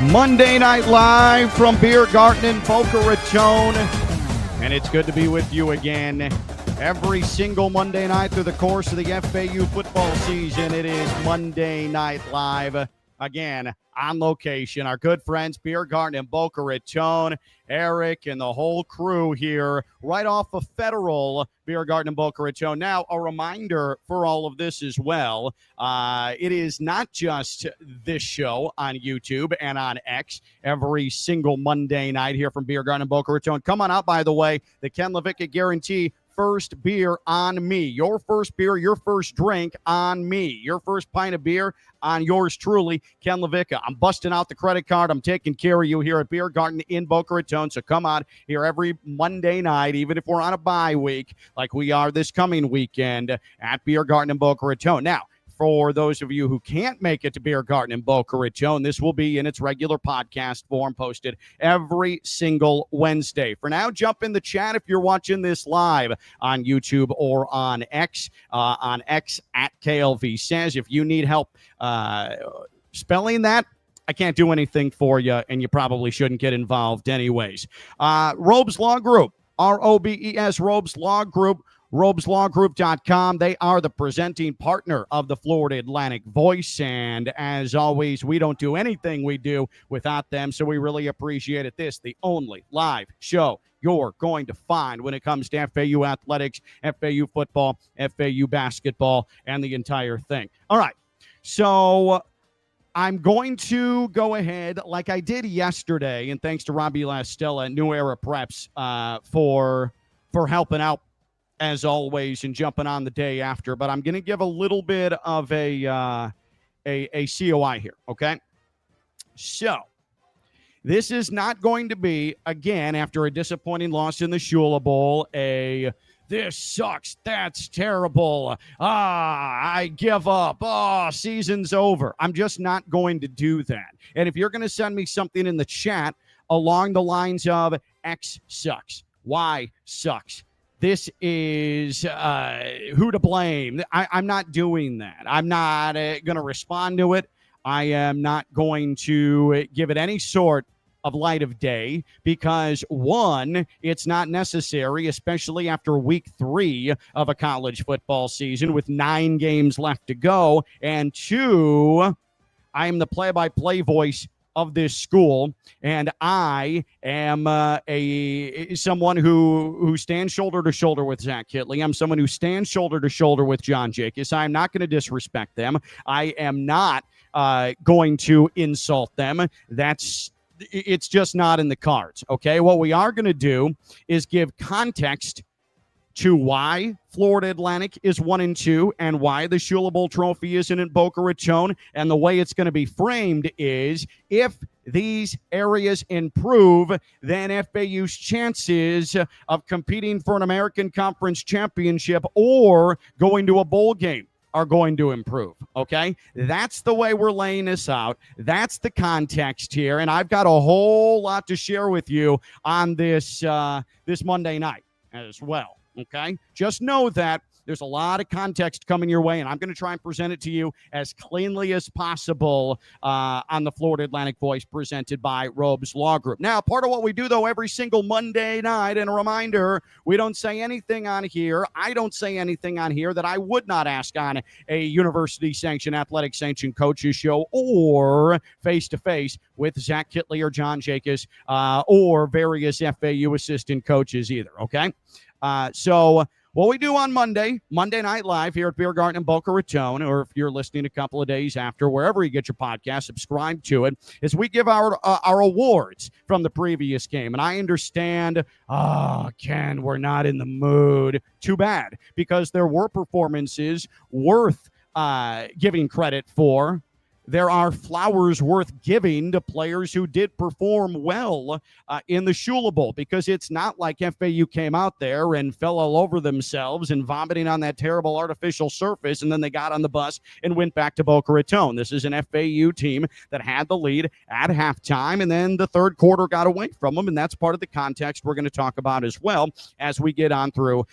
Monday Night Live from Biergarten in Boca Raton. And it's good to be with you again. Every single Monday night through the course of the FAU football season, it is Monday Night Live. Again, on location, our good friends, Biergarten in Boca Raton, Eric and the whole crew here right off of Federal, Biergarten in Boca Raton. Now, a reminder for all of this as well, it is not just this show on YouTube and on X every single Monday night here from Biergarten in Boca Raton. Come on out, by the way, the Ken LaVicka guarantee. First beer on me. Your first beer, your first drink on me. Your first pint of beer on yours truly, Ken LaVicka. I'm busting out the credit card. I'm taking care of you here at Biergarten in Boca Raton. So come on here every Monday night, even if we're on a bye week like we are this coming weekend at Biergarten in Boca Raton. Now, for those of you who can't make it to Biergarten in Boca Raton, this will be in its regular podcast form, posted every single Wednesday. For now, jump in the chat if you're watching this live on YouTube or on X at KLV Says. If you need help spelling that, I can't do anything for you, and you probably shouldn't get involved anyways. Robes Law Group, ROBES, Robes Law Group. RobesLawGroup.com. They are the presenting partner of the Florida Atlantic Voice, and as always, we don't do anything we do without them, so we really appreciate it. This, the only live show you're going to find when it comes to FAU athletics, FAU football, FAU basketball, and the entire thing. All right, so I'm going to go ahead like I did yesterday, and thanks to Robbie Lastella at New Era Preps for helping out as always, and jumping on the day after. But I'm going to give a little bit of a COI here, okay? So this is not going to be, again, after a disappointing loss in the Shula Bowl, this sucks, that's terrible, I give up, season's over. I'm just not going to do that. And if you're going to send me something in the chat along the lines of X sucks, Y sucks, this is who to blame, I'm not doing that. I'm not going to respond to it. I am not going to give it any sort of light of day because, one, it's not necessary, especially after week 3 of a college football season with 9 games left to go. And 2, I am the play-by-play voice of this school, and I am someone who stands shoulder to shoulder with Zach Kitley. I'm someone who stands shoulder to shoulder with John Jacobs. I'm not going to disrespect them. I am not going to insult them. It's just not in the cards, okay? What we are going to do is give context to why Florida Atlantic is 1-2 and why the Shula Bowl trophy isn't in Boca Raton. And the way it's going to be framed is if these areas improve, then FAU's chances of competing for an American Conference championship or going to a bowl game are going to improve, okay? That's the way we're laying this out. That's the context here, and I've got a whole lot to share with you on this this Monday night as well. Okay, just know that there's a lot of context coming your way, and I'm going to try and present it to you as cleanly as possible on the Florida Atlantic Voice presented by Robes Law Group. Now, part of what we do, though, every single Monday night, and a reminder, we don't say anything on here. I don't say anything on here that I would not ask on a university-sanctioned, athletic-sanctioned coaches show or face-to-face with Zach Kitley or John Jacobs or various FAU assistant coaches either, okay? So what we do on Monday Night Live here at Biergarten in Boca Raton, or if you're listening a couple of days after, wherever you get your podcast, subscribe to it, is we give our awards from the previous game. And I understand, Ken, we're not in the mood. Too bad, because there were performances worth giving credit for. There are flowers worth giving to players who did perform well in the Shula Bowl, because it's not like FAU came out there and fell all over themselves and vomiting on that terrible artificial surface, and then they got on the bus and went back to Boca Raton. This is an FAU team that had the lead at halftime, and then the third quarter got away from them, and that's part of the context we're going to talk about as well as we get on through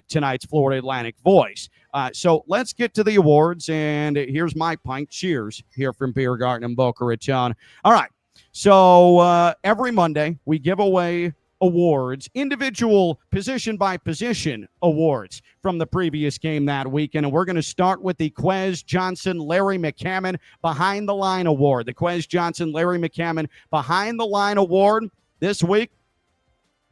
tonight's Florida Atlantic Voice. So let's get to the awards, and here's my pint. Cheers here from Biergarten in Boca Raton. All right, So every Monday, we give away awards, individual position by position awards from the previous game that weekend. And we're going to start with the Quez Johnson Larry McCammon Behind the Line Award. The Quez Johnson Larry McCammon Behind the Line Award this week.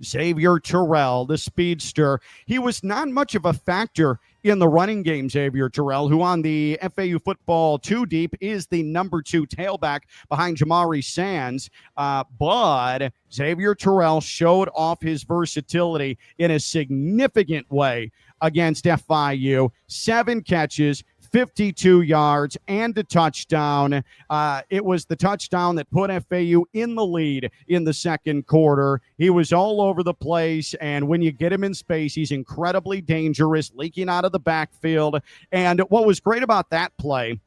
Xavier Terrell, the speedster. He was not much of a factor in the running game, Xavier Terrell, who on the FAU Football 2 Deep is the number 2 tailback behind Jamari Sands. But Xavier Terrell showed off his versatility in a significant way against FIU. 7 catches, 52 yards, and a touchdown. It was the touchdown that put FAU in the lead in the second quarter. He was all over the place, and when you get him in space, he's incredibly dangerous, leaking out of the backfield. And what was great about that play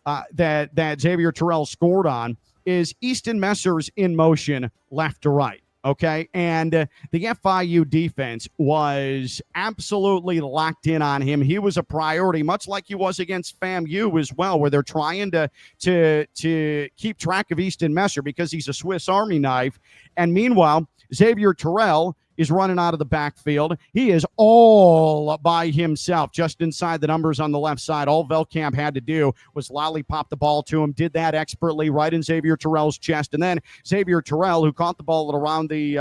that Xavier Terrell scored on is Easton Messer's in motion left to right. Okay, and the FIU defense was absolutely locked in on him. He was a priority, much like he was against FAMU as well, where they're trying to keep track of Easton Messer because he's a Swiss Army knife. And meanwhile, Xavier Terrell is running out of the backfield. He is all by himself, just inside the numbers on the left side. All Velkamp had to do was lollipop the ball to him, did that expertly right in Xavier Terrell's chest. And then Xavier Terrell, who caught the ball at around the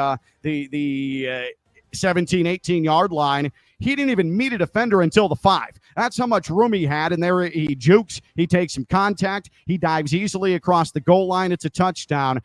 17, 18-yard line, he didn't even meet a defender until the 5. That's how much room he had, and there he jukes. He takes some contact. He dives easily across the goal line. It's a touchdown.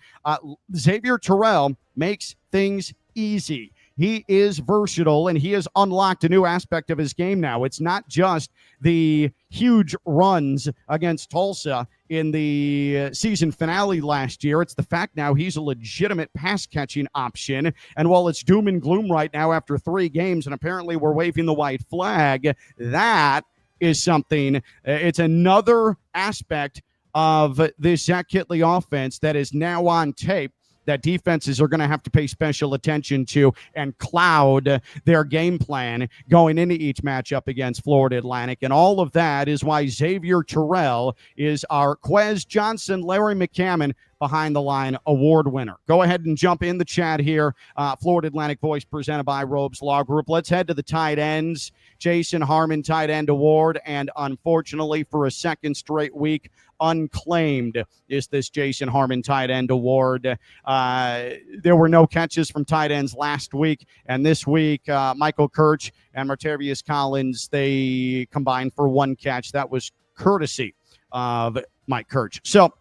Xavier Terrell makes things easy. He is versatile, and he has unlocked a new aspect of his game now. It's not just the huge runs against Tulsa in the season finale last year. It's the fact now he's a legitimate pass-catching option. And while it's doom and gloom right now after 3 games, and apparently we're waving the white flag, that is something. It's another aspect of this Zach Kittley offense that is now on tape that defenses are going to have to pay special attention to and cloud their game plan going into each matchup against Florida Atlantic. And all of that is why Xavier Terrell is our Quez Johnson Larry McCammon Behind the Line award winner. Go ahead and jump in the chat here. Florida Atlantic Voice presented by Robes Law Group. Let's head to the tight ends. Jason Harmon Tight End Award, and unfortunately for a second straight week, unclaimed is this Jason Harmon Tight End Award. There were no catches from tight ends last week, and this week Michael Kirch and Martavius Collins, they combined for 1 catch. That was courtesy of Mike Kirch. So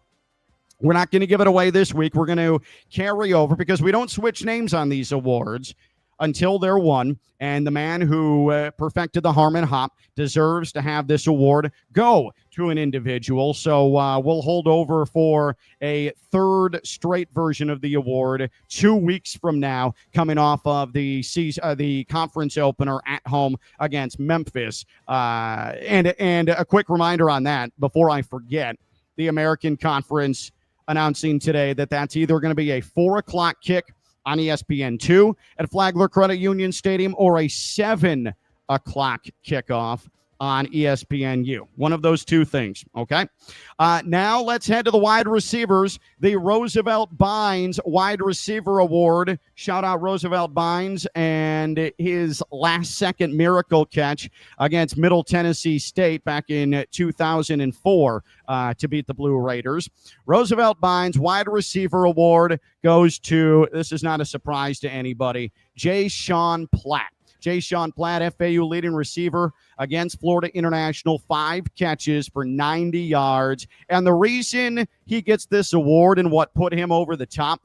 we're not going to give it away this week. We're going to carry over because we don't switch names on these awards until they're won. And the man who perfected the Harmon Hop deserves to have this award go to an individual. So we'll hold over for a 3rd straight version of the award 2 weeks from now, coming off of the conference opener at home against Memphis. And a quick reminder on that before I forget, the American Conference announcing today that that's either going to be a 4:00 kick on ESPN2 at Flagler Credit Union Stadium or a 7:00 kickoff on ESPNU. One of those 2 things, okay? Now let's head to the wide receivers. The Roosevelt Bynes Wide Receiver Award. Shout out Roosevelt Bynes and his last-second miracle catch against Middle Tennessee State back in 2004 to beat the Blue Raiders. Roosevelt Bynes Wide Receiver Award goes to, this is not a surprise to anybody, Jay Sean Platt. Jay Sean Platt, FAU leading receiver against Florida International, 5 catches for 90 yards. And the reason he gets this award and what put him over the top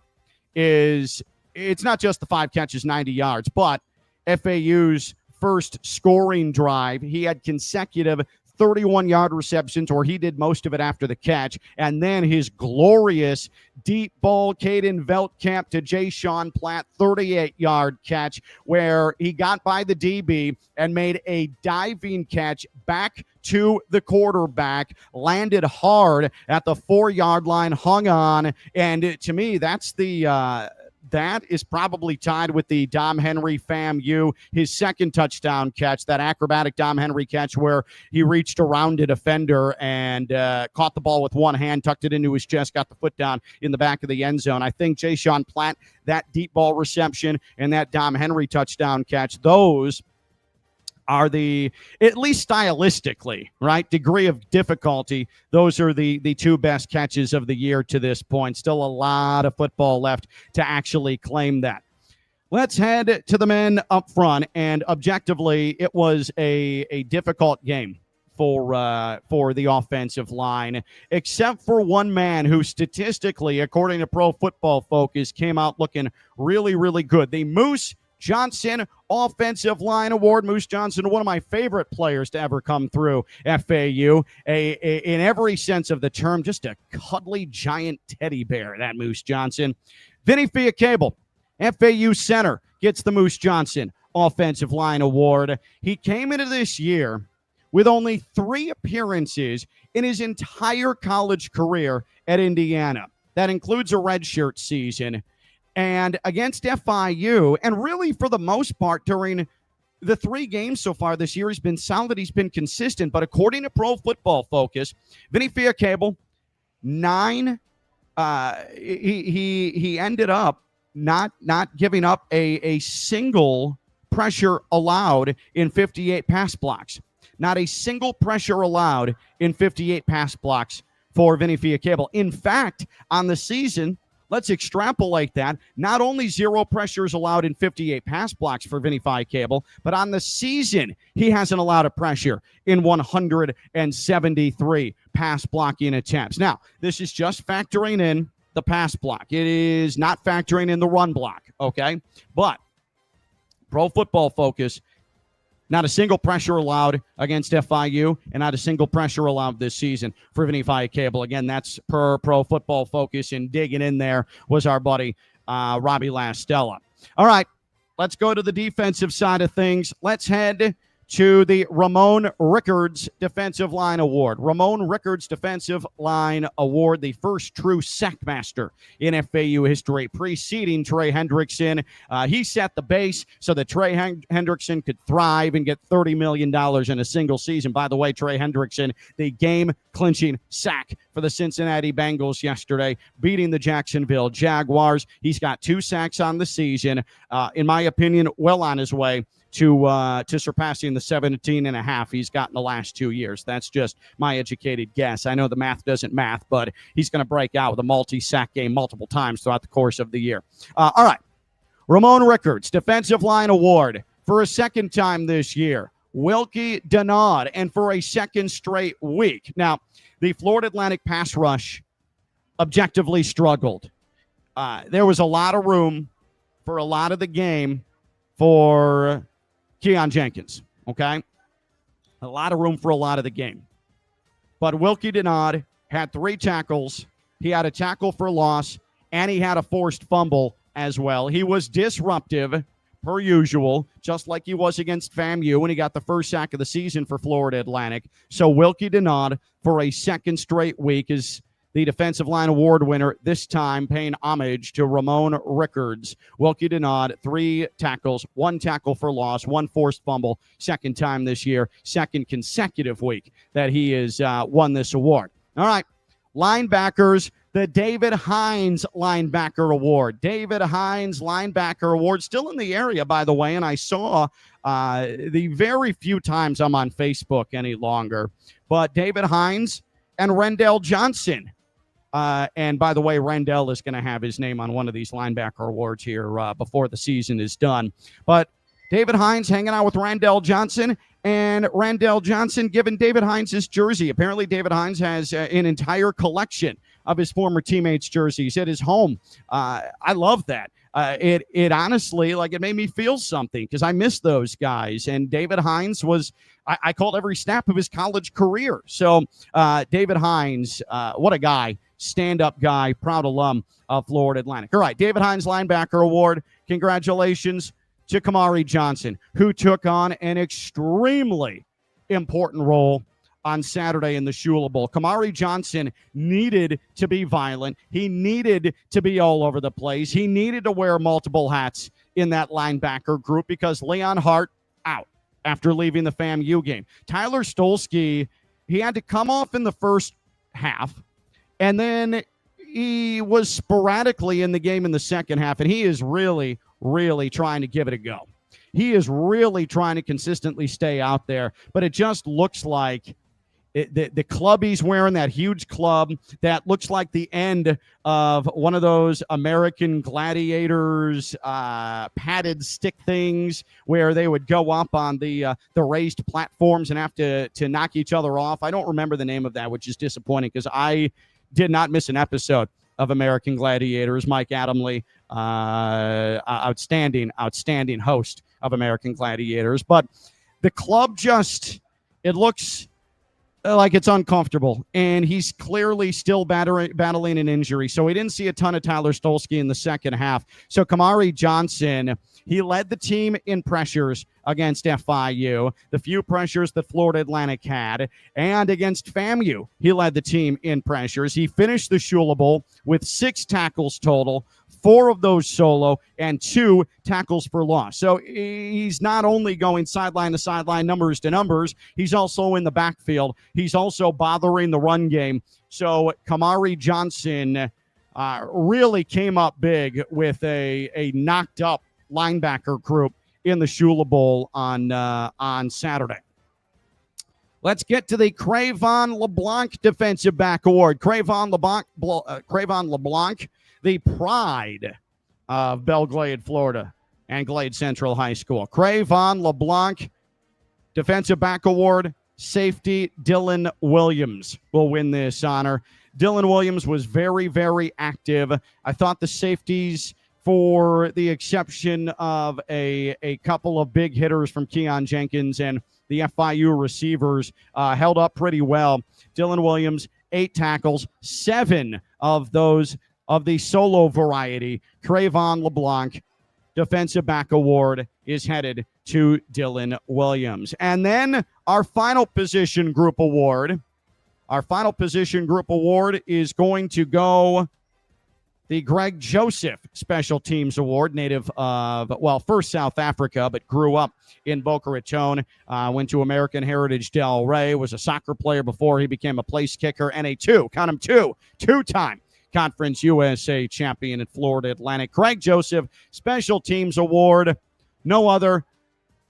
is it's not just the 5 catches, 90 yards, but FAU's first scoring drive. He had consecutive 31-yard receptions, or he did most of it after the catch, and then his glorious deep ball, Caden Veltkamp to Jay Sean Platt, 38-yard catch, where he got by the DB and made a diving catch back to the quarterback, landed hard at the 4-yard line, hung on, and to me, that's the that is probably tied with the Dom Henry FAMU, his second touchdown catch, that acrobatic Dom Henry catch where he reached around a defender and caught the ball with one hand, tucked it into his chest, got the foot down in the back of the end zone. I think Ja'Shawn Platt, that deep ball reception and that Dom Henry touchdown catch, those are the, at least stylistically, right, degree of difficulty, those are the two best catches of the year to this point. Still a lot of football left to actually claim that. Let's head to the men up front, and objectively, it was a difficult game for the offensive line, except for one man who statistically, according to Pro Football Focus, came out looking really, really good. The Moose Johnson Offensive Line Award. Moose Johnson, one of my favorite players to ever come through FAU. In every sense of the term, just a cuddly giant teddy bear, that Moose Johnson. Vinny Fiacable, FAU center, gets the Moose Johnson Offensive Line Award. He came into this year with only 3 appearances in his entire college career at Indiana. That includes a redshirt season. And against FIU, and really for the most part during the 3 games so far this year, he's been solid, he's been consistent. But according to Pro Football Focus, Vinny Fiacable, he ended up not giving up a single pressure allowed in 58 pass blocks. Not a single pressure allowed in 58 pass blocks for Vinny Fiacable. In fact, on the season, let's extrapolate that. Not only 0 pressures allowed in 58 pass blocks for Vinny Fiacable, but on the season, he hasn't allowed a pressure in 173 pass blocking attempts. Now, this is just factoring in the pass block. It is not factoring in the run block, okay? But Pro Football Focus, not a single pressure allowed against FIU, and not a single pressure allowed this season for Vinny Fiacable. Again, that's per Pro Football Focus, and digging in there was our buddy Robbie Lastella. All right, let's go to the defensive side of things. Let's head to the Ramon Rickards Defensive Line Award. Ramon Rickards Defensive Line Award, the first true sackmaster in FAU history, preceding Trey Hendrickson. He set the base so that Trey Hendrickson could thrive and get $30 million in a single season. By the way, Trey Hendrickson, the game-clinching sack for the Cincinnati Bengals yesterday, beating the Jacksonville Jaguars. He's got 2 sacks on the season. In my opinion, well on his way to surpassing the 17.5 he's got in the last 2 years. That's just my educated guess. I know the math doesn't math, but he's going to break out with a multi-sack game multiple times throughout the course of the year. All right, Ramon Rickards, Defensive Line Award for a second time this year. Wilkie Denaud, and for a second straight week. Now, the Florida Atlantic pass rush objectively struggled. There was a lot of room for a lot of the game for Keon Jenkins, okay? A lot of room for a lot of the game. But Wilkie Denaud had 3 tackles. He had a tackle for loss, and he had a forced fumble as well. He was disruptive, per usual, just like he was against FAMU when he got the first sack of the season for Florida Atlantic. So Wilkie Denaud, for a second straight week, is the Defensive Line Award winner, this time paying homage to Ramon Rickards. Wilkie Denaud, 3 tackles, 1 tackle for loss, 1 forced fumble, second time this year, second consecutive week that he has won this award. All right, linebackers, the David Hines Linebacker Award. David Hines Linebacker Award, still in the area, by the way, and I saw the very few times I'm on Facebook any longer, but David Hines and Rendell Johnson. And by the way, Rendell is going to have his name on one of these linebacker awards here before the season is done. But David Hines hanging out with Rendell Johnson, and Rendell Johnson giving David Hines his jersey. Apparently, David Hines has an entire collection of his former teammates' jerseys at his home. I love that. It honestly, like, it made me feel something because I miss those guys. And David Hines was, I called every snap of his college career. So David Hines, what a guy. Stand-up guy, proud alum of Florida Atlantic. All right, David Hines Linebacker Award. Congratulations to Kamari Johnson, who took on an extremely important role on Saturday in the Shula Bowl. Kamari Johnson needed to be violent. He needed to be all over the place. He needed to wear multiple hats in that linebacker group because Leon Hart out after leaving the FAMU game. Tyler Stolsky, he had to come off in the first half, and then he was sporadically in the game in the second half, and he is really, really trying to give it a go. He is really trying to consistently stay out there, but it just looks like the club he's wearing, that huge club that looks like the end of one of those American Gladiators padded stick things where they would go up on the raised platforms and have to knock each other off. I don't remember the name of that, which is disappointing because I did not miss an episode of American Gladiators. Mike Adamley, outstanding host of American Gladiators. But the club just, it looks like it's uncomfortable, and he's clearly still battling an injury. So we didn't see a ton of Tyler Stolsky in the second half. So Kamari Johnson, he led the team in pressures against FIU, the few pressures that Florida Atlantic had, and against FAMU, he led the team in pressures. He finished the Shula Bowl with 6 tackles total, 4 of those solo, and 2 tackles for loss. So he's not only going sideline to sideline, numbers to numbers, he's also in the backfield. He's also bothering the run game. So Kamari Johnson really came up big with a knocked up linebacker group in the Shula Bowl on Saturday. Let's get to the Cravon LeBlanc Defensive Back Award. Cravon LeBlanc, the pride of Belle Glade, Florida, and Glade Central High School. Cravon LeBlanc Defensive Back Award, safety Dylan Williams will win this honor. Dylan Williams was very, very active. I thought the safeties, for the exception of a couple of big hitters from Keon Jenkins and the FIU receivers, held up pretty well. Dylan Williams, 8 tackles, 7 of those of the solo variety. Cravon LeBlanc Defensive Back Award is headed to Dylan Williams. And then our final position group award. Our final position group award is going to go the Greg Joseph Special Teams Award, native of, well, first South Africa, but grew up in Boca Raton, went to American Heritage Delray, was a soccer player before he became a place kicker, and a two-time Conference USA champion at Florida Atlantic. Greg Joseph Special Teams Award, no other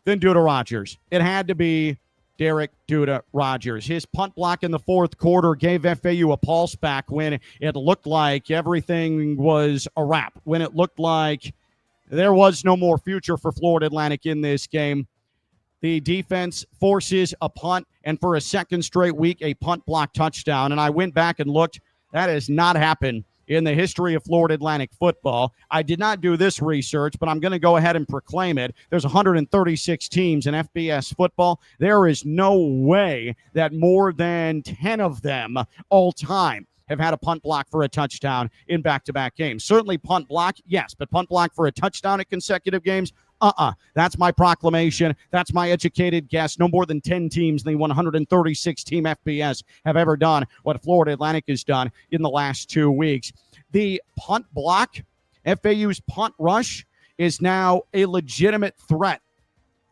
than Duda Rogers. It had to be Derek Duda Rogers. His punt block in the fourth quarter gave FAU a pulse back when it looked like everything was a wrap, when it looked like there was no more future for Florida Atlantic in this game. The defense forces a punt, and for a second straight week, a punt block touchdown. And I went back and looked. That has not happened in the history of Florida Atlantic football. I did not do this research, but I'm going to go ahead and proclaim it. There's 136 teams in FBS football. There is no way that more than 10 of them all time have had a punt block for a touchdown in back-to-back games. Certainly punt block, yes, but punt block for a touchdown in consecutive games, That's my proclamation. That's my educated guess. No more than 10 teams in the 136-team FBS have ever done what Florida Atlantic has done in the last 2 weeks. The punt block, FAU's punt rush, is now a legitimate threat.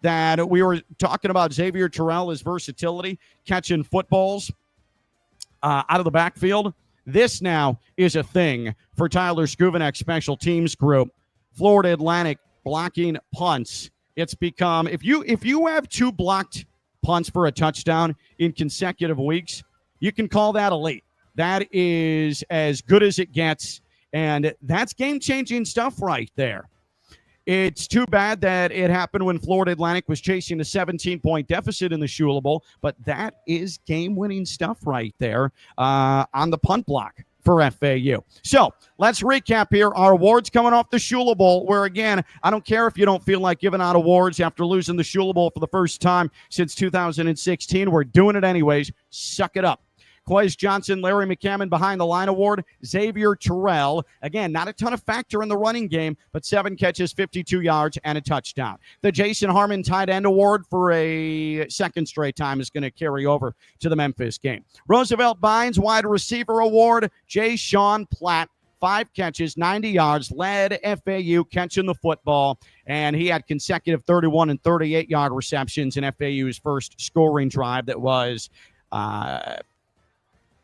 That we were talking about Xavier Terrell, his versatility, catching footballs out of the backfield. This now is a thing for Tyler Skuvenek's special teams group. Florida Atlantic blocking punts. It's become, if you have 2 blocked punts for a touchdown in consecutive weeks, you can call that elite. That is as good as it gets, and that's game-changing stuff right there. It's too bad that it happened when Florida Atlantic was chasing a 17-point deficit in the Shula Bowl, but that is game-winning stuff right there on the punt block for FAU. So let's recap here. Our awards coming off the Shula Bowl, where, again, I don't care if you don't feel like giving out awards after losing the Shula Bowl for the first time since 2016. We're doing it anyways. Suck it up. Quez Johnson, Larry McCammon behind the line award. Xavier Terrell, again, not a ton of factor in the running game, but 7 catches, 52 yards, and a touchdown. The Jason Harmon tight end award for a second straight time is going to carry over to the Memphis game. Roosevelt Bynes wide receiver award. Jay Sean Platt, 5 catches, 90 yards, led FAU catching the football, and he had consecutive 31 and 38-yard receptions in FAU's first scoring drive that was Caden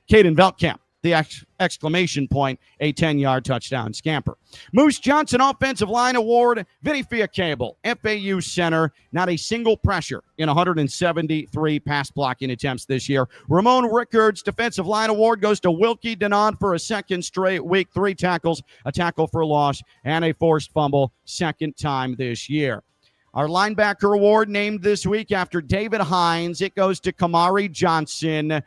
Veltkamp, the exclamation point, a 10-yard touchdown scamper. Moose Johnson Offensive Line Award, Vinny Fiacable, FAU center, not a single pressure in 173 pass blocking attempts this year. Ramon Rickards Defensive Line Award goes to Wilkie Denon for a second straight week, 3 tackles, a tackle for loss, and a forced fumble, second time this year. Our linebacker award named this week after David Hines. It goes to Kamari Johnson,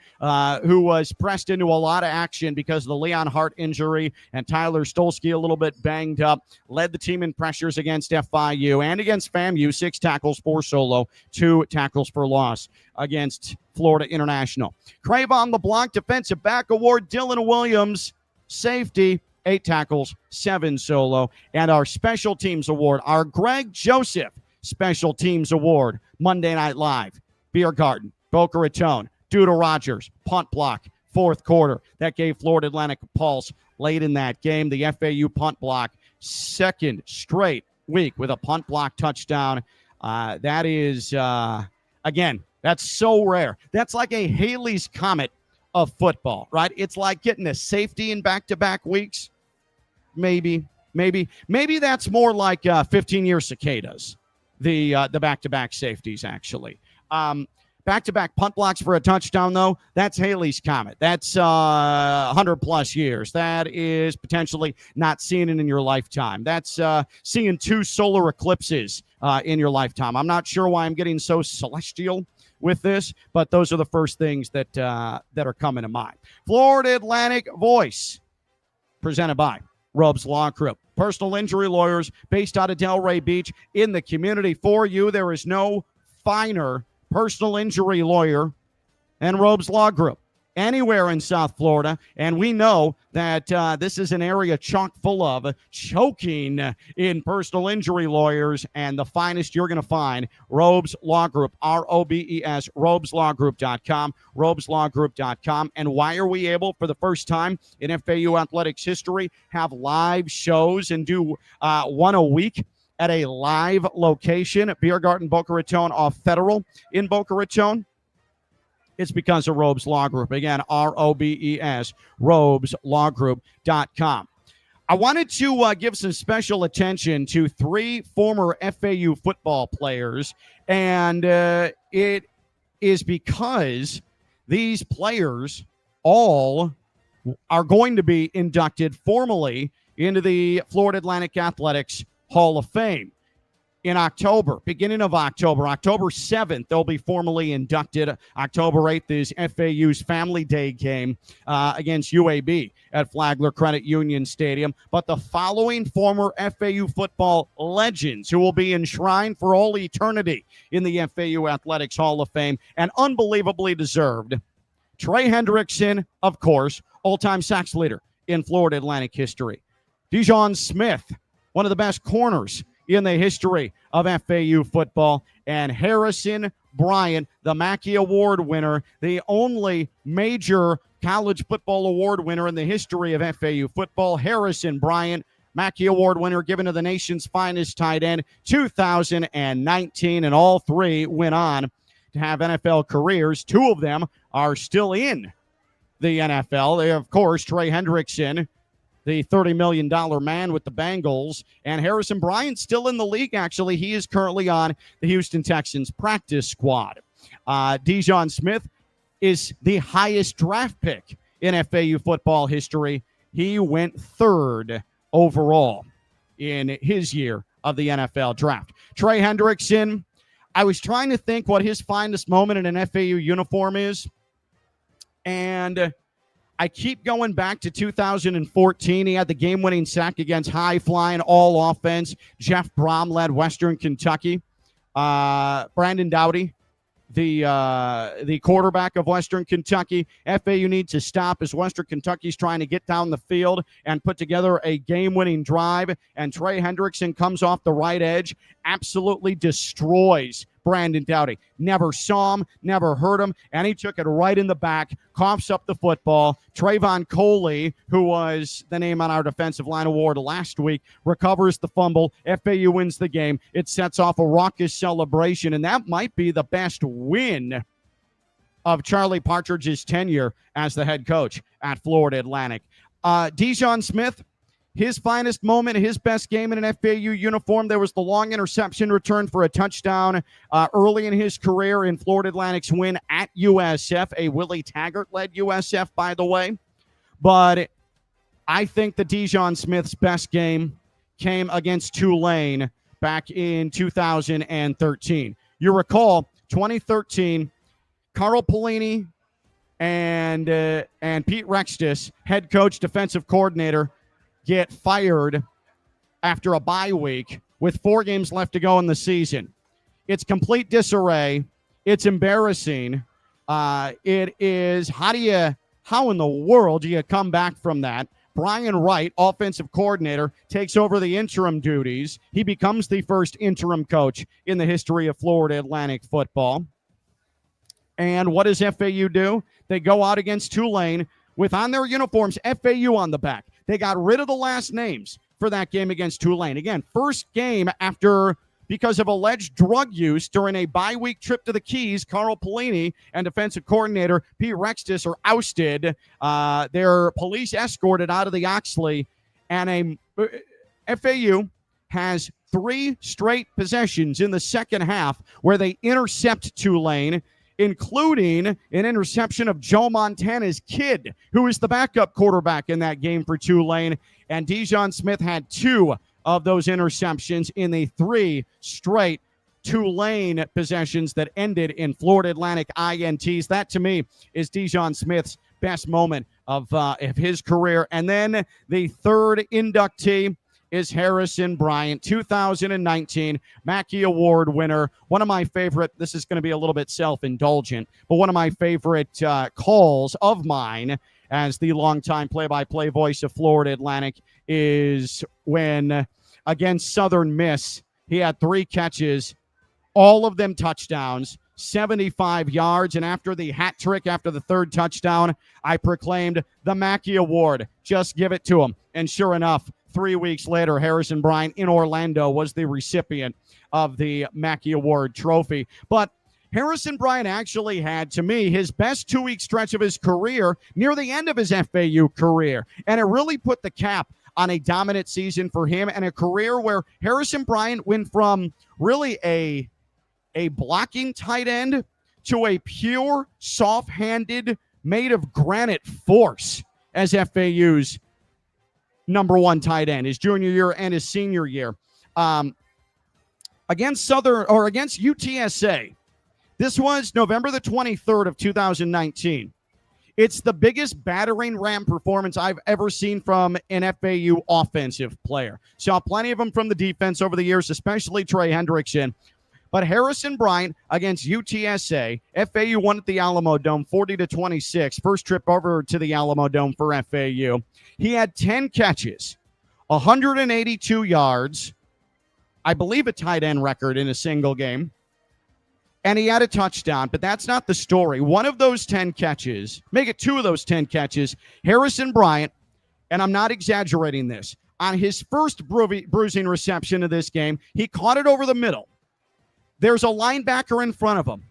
who was pressed into a lot of action because of the Leon Hart injury, and Tyler Stolsky a little bit banged up. Led the team in pressures against FIU and against FAMU, 6 tackles, 4 solo, 2 tackles for loss against Florida International. Crave on the Block Defensive Back Award, Dylan Williams, safety, 8 tackles, 7 solo. And our Special Teams Award, our Greg Joseph Special Teams Award, Monday Night Live, Biergarten, Boca Raton, Duda Rogers, punt block, 4th quarter. That gave Florida Atlantic a pulse late in that game. The FAU punt block, second straight week with a punt block touchdown. That is, again, that's so rare. That's like a Haley's Comet of football, right? It's like getting a safety in back-to-back weeks. Maybe that's more like 15-year cicadas. The back-to-back safeties, actually. Back-to-back punt blocks for a touchdown, though, that's Haley's Comet. That's 100-plus years. That is potentially not seeing it in your lifetime. That's seeing 2 solar eclipses in your lifetime. I'm not sure why I'm getting so celestial with this, but those are the first things that are coming to mind. Florida Atlantic Voice, presented by Robes Law Group. Personal injury lawyers based out of Delray Beach in the community for you. There is no finer personal injury lawyer than Robes Law Group anywhere in South Florida. And we know that this is an area chock full of choking in personal injury lawyers, and the finest you're going to find, Robes Law Group, ROBES, robeslawgroup.com, robeslawgroup.com. And why are we able, for the first time in FAU athletics history, have live shows and do one a week at a live location at Biergarten, Boca Raton, off Federal in Boca Raton? It's because of Robes Law Group. Again, ROBES, robeslawgroup.com. I wanted to give some special attention to 3 former FAU football players, and it is because these players all are going to be inducted formally into the Florida Atlantic Athletics Hall of Fame in October, beginning of October. October 7th, they'll be formally inducted. October 8th is FAU's Family Day game against UAB at Flagler Credit Union Stadium. But the following former FAU football legends who will be enshrined for all eternity in the FAU Athletics Hall of Fame, and unbelievably deserved. Trey Hendrickson, of course, all-time sacks leader in Florida Atlantic history. Dijon Smith, one of the best corners in the history of FAU football. And Harrison Bryant, the Mackey Award winner, the only major college football award winner in the history of FAU football. Harrison Bryant, Mackey Award winner, given to the nation's finest tight end, 2019, and all 3 went on to have NFL careers. 2 of them are still in the NFL. They, of course, Trey Hendrickson, the $30 million man with the Bengals, and Harrison Bryant still in the league, actually. He is currently on the Houston Texans practice squad. Dijon Smith is the highest draft pick in FAU football history. He went 3rd overall in his year of the NFL draft. Trey Hendrickson, I was trying to think what his finest moment in an FAU uniform is, and I keep going back to 2014. He had the game-winning sack against high-flying all-offense. Jeff Brom led Western Kentucky. Brandon Dowdy, the quarterback of Western Kentucky. FAU needs to stop as Western Kentucky's trying to get down the field and put together a game-winning drive, and Trey Hendrickson comes off the right edge, absolutely destroys Brandon Doughty. Never saw him, never heard him, and he took it right in the back, coughs up the football. Trayvon Coley, who was the name on our defensive line award last week, recovers the fumble. FAU wins the game. It sets off a raucous celebration, and that might be the best win of Charlie Partridge's tenure as the head coach at Florida Atlantic. Dijon Smith, his finest moment, his best game in an FAU uniform. There was the long interception return for a touchdown early in his career in Florida Atlantic's win at USF, a Willie Taggart-led USF, by the way. But I think the Dijon Smith's best game came against Tulane back in 2013. You recall, 2013, Carl Pelini and Pete Rextis, head coach, defensive coordinator, get fired after a bye week with 4 games left to go in the season. It's complete disarray. It's embarrassing. It is, how in the world do you come back from that? Brian Wright, offensive coordinator, takes over the interim duties. He becomes the first interim coach in the history of Florida Atlantic football. And what does FAU do? They go out against Tulane with on their uniforms FAU on the back. They got rid of the last names for that game against Tulane. Again, first game because of alleged drug use during a bye-week trip to the Keys, Carl Pelini and defensive coordinator Pete Rextis are ousted. Their police escorted out of the Oxley, and FAU has 3 straight possessions in the second half where they intercept Tulane, including an interception of Joe Montana's kid, who is the backup quarterback in that game for Tulane. And Dijon Smith had 2 of those interceptions in the 3 straight Tulane possessions that ended in Florida Atlantic INTs. That, to me, is Dijon Smith's best moment of his career. And then the third inductee is Harrison Bryant, 2019 Mackey Award winner. One of my favorite, this is going to be a little bit self-indulgent, but one of my favorite calls of mine as the longtime play-by-play voice of Florida Atlantic is when, against Southern Miss, he had 3 catches, all of them touchdowns, 75 yards, and after the hat trick, after the 3rd touchdown, I proclaimed the Mackey Award. Just give it to him. And sure enough, 3 weeks later, Harrison Bryant in Orlando was the recipient of the Mackey Award trophy. But Harrison Bryant actually had, to me, his best 2-week stretch of his career near the end of his FAU career. And it really put the cap on a dominant season for him and a career where Harrison Bryant went from really a blocking tight end to a pure, soft-handed, made of granite force as FAU's number 1 tight end, his junior year and his senior year. Against UTSA, this was November the 23rd of 2019. It's the biggest battering ram performance I've ever seen from an FAU offensive player. Saw plenty of them from the defense over the years, especially Trey Hendrickson. But Harrison Bryant against UTSA, FAU won at the Alamo Dome 40-26. First trip over to the Alamo Dome for FAU. He had 10 catches, 182 yards, I believe a tight end record in a single game, and he had a touchdown. But that's not the story. One of those 10 catches, make it 2 of those 10 catches, Harrison Bryant, and I'm not exaggerating this, on his first bruising reception of this game, he caught it over the middle. There's a linebacker in front of him.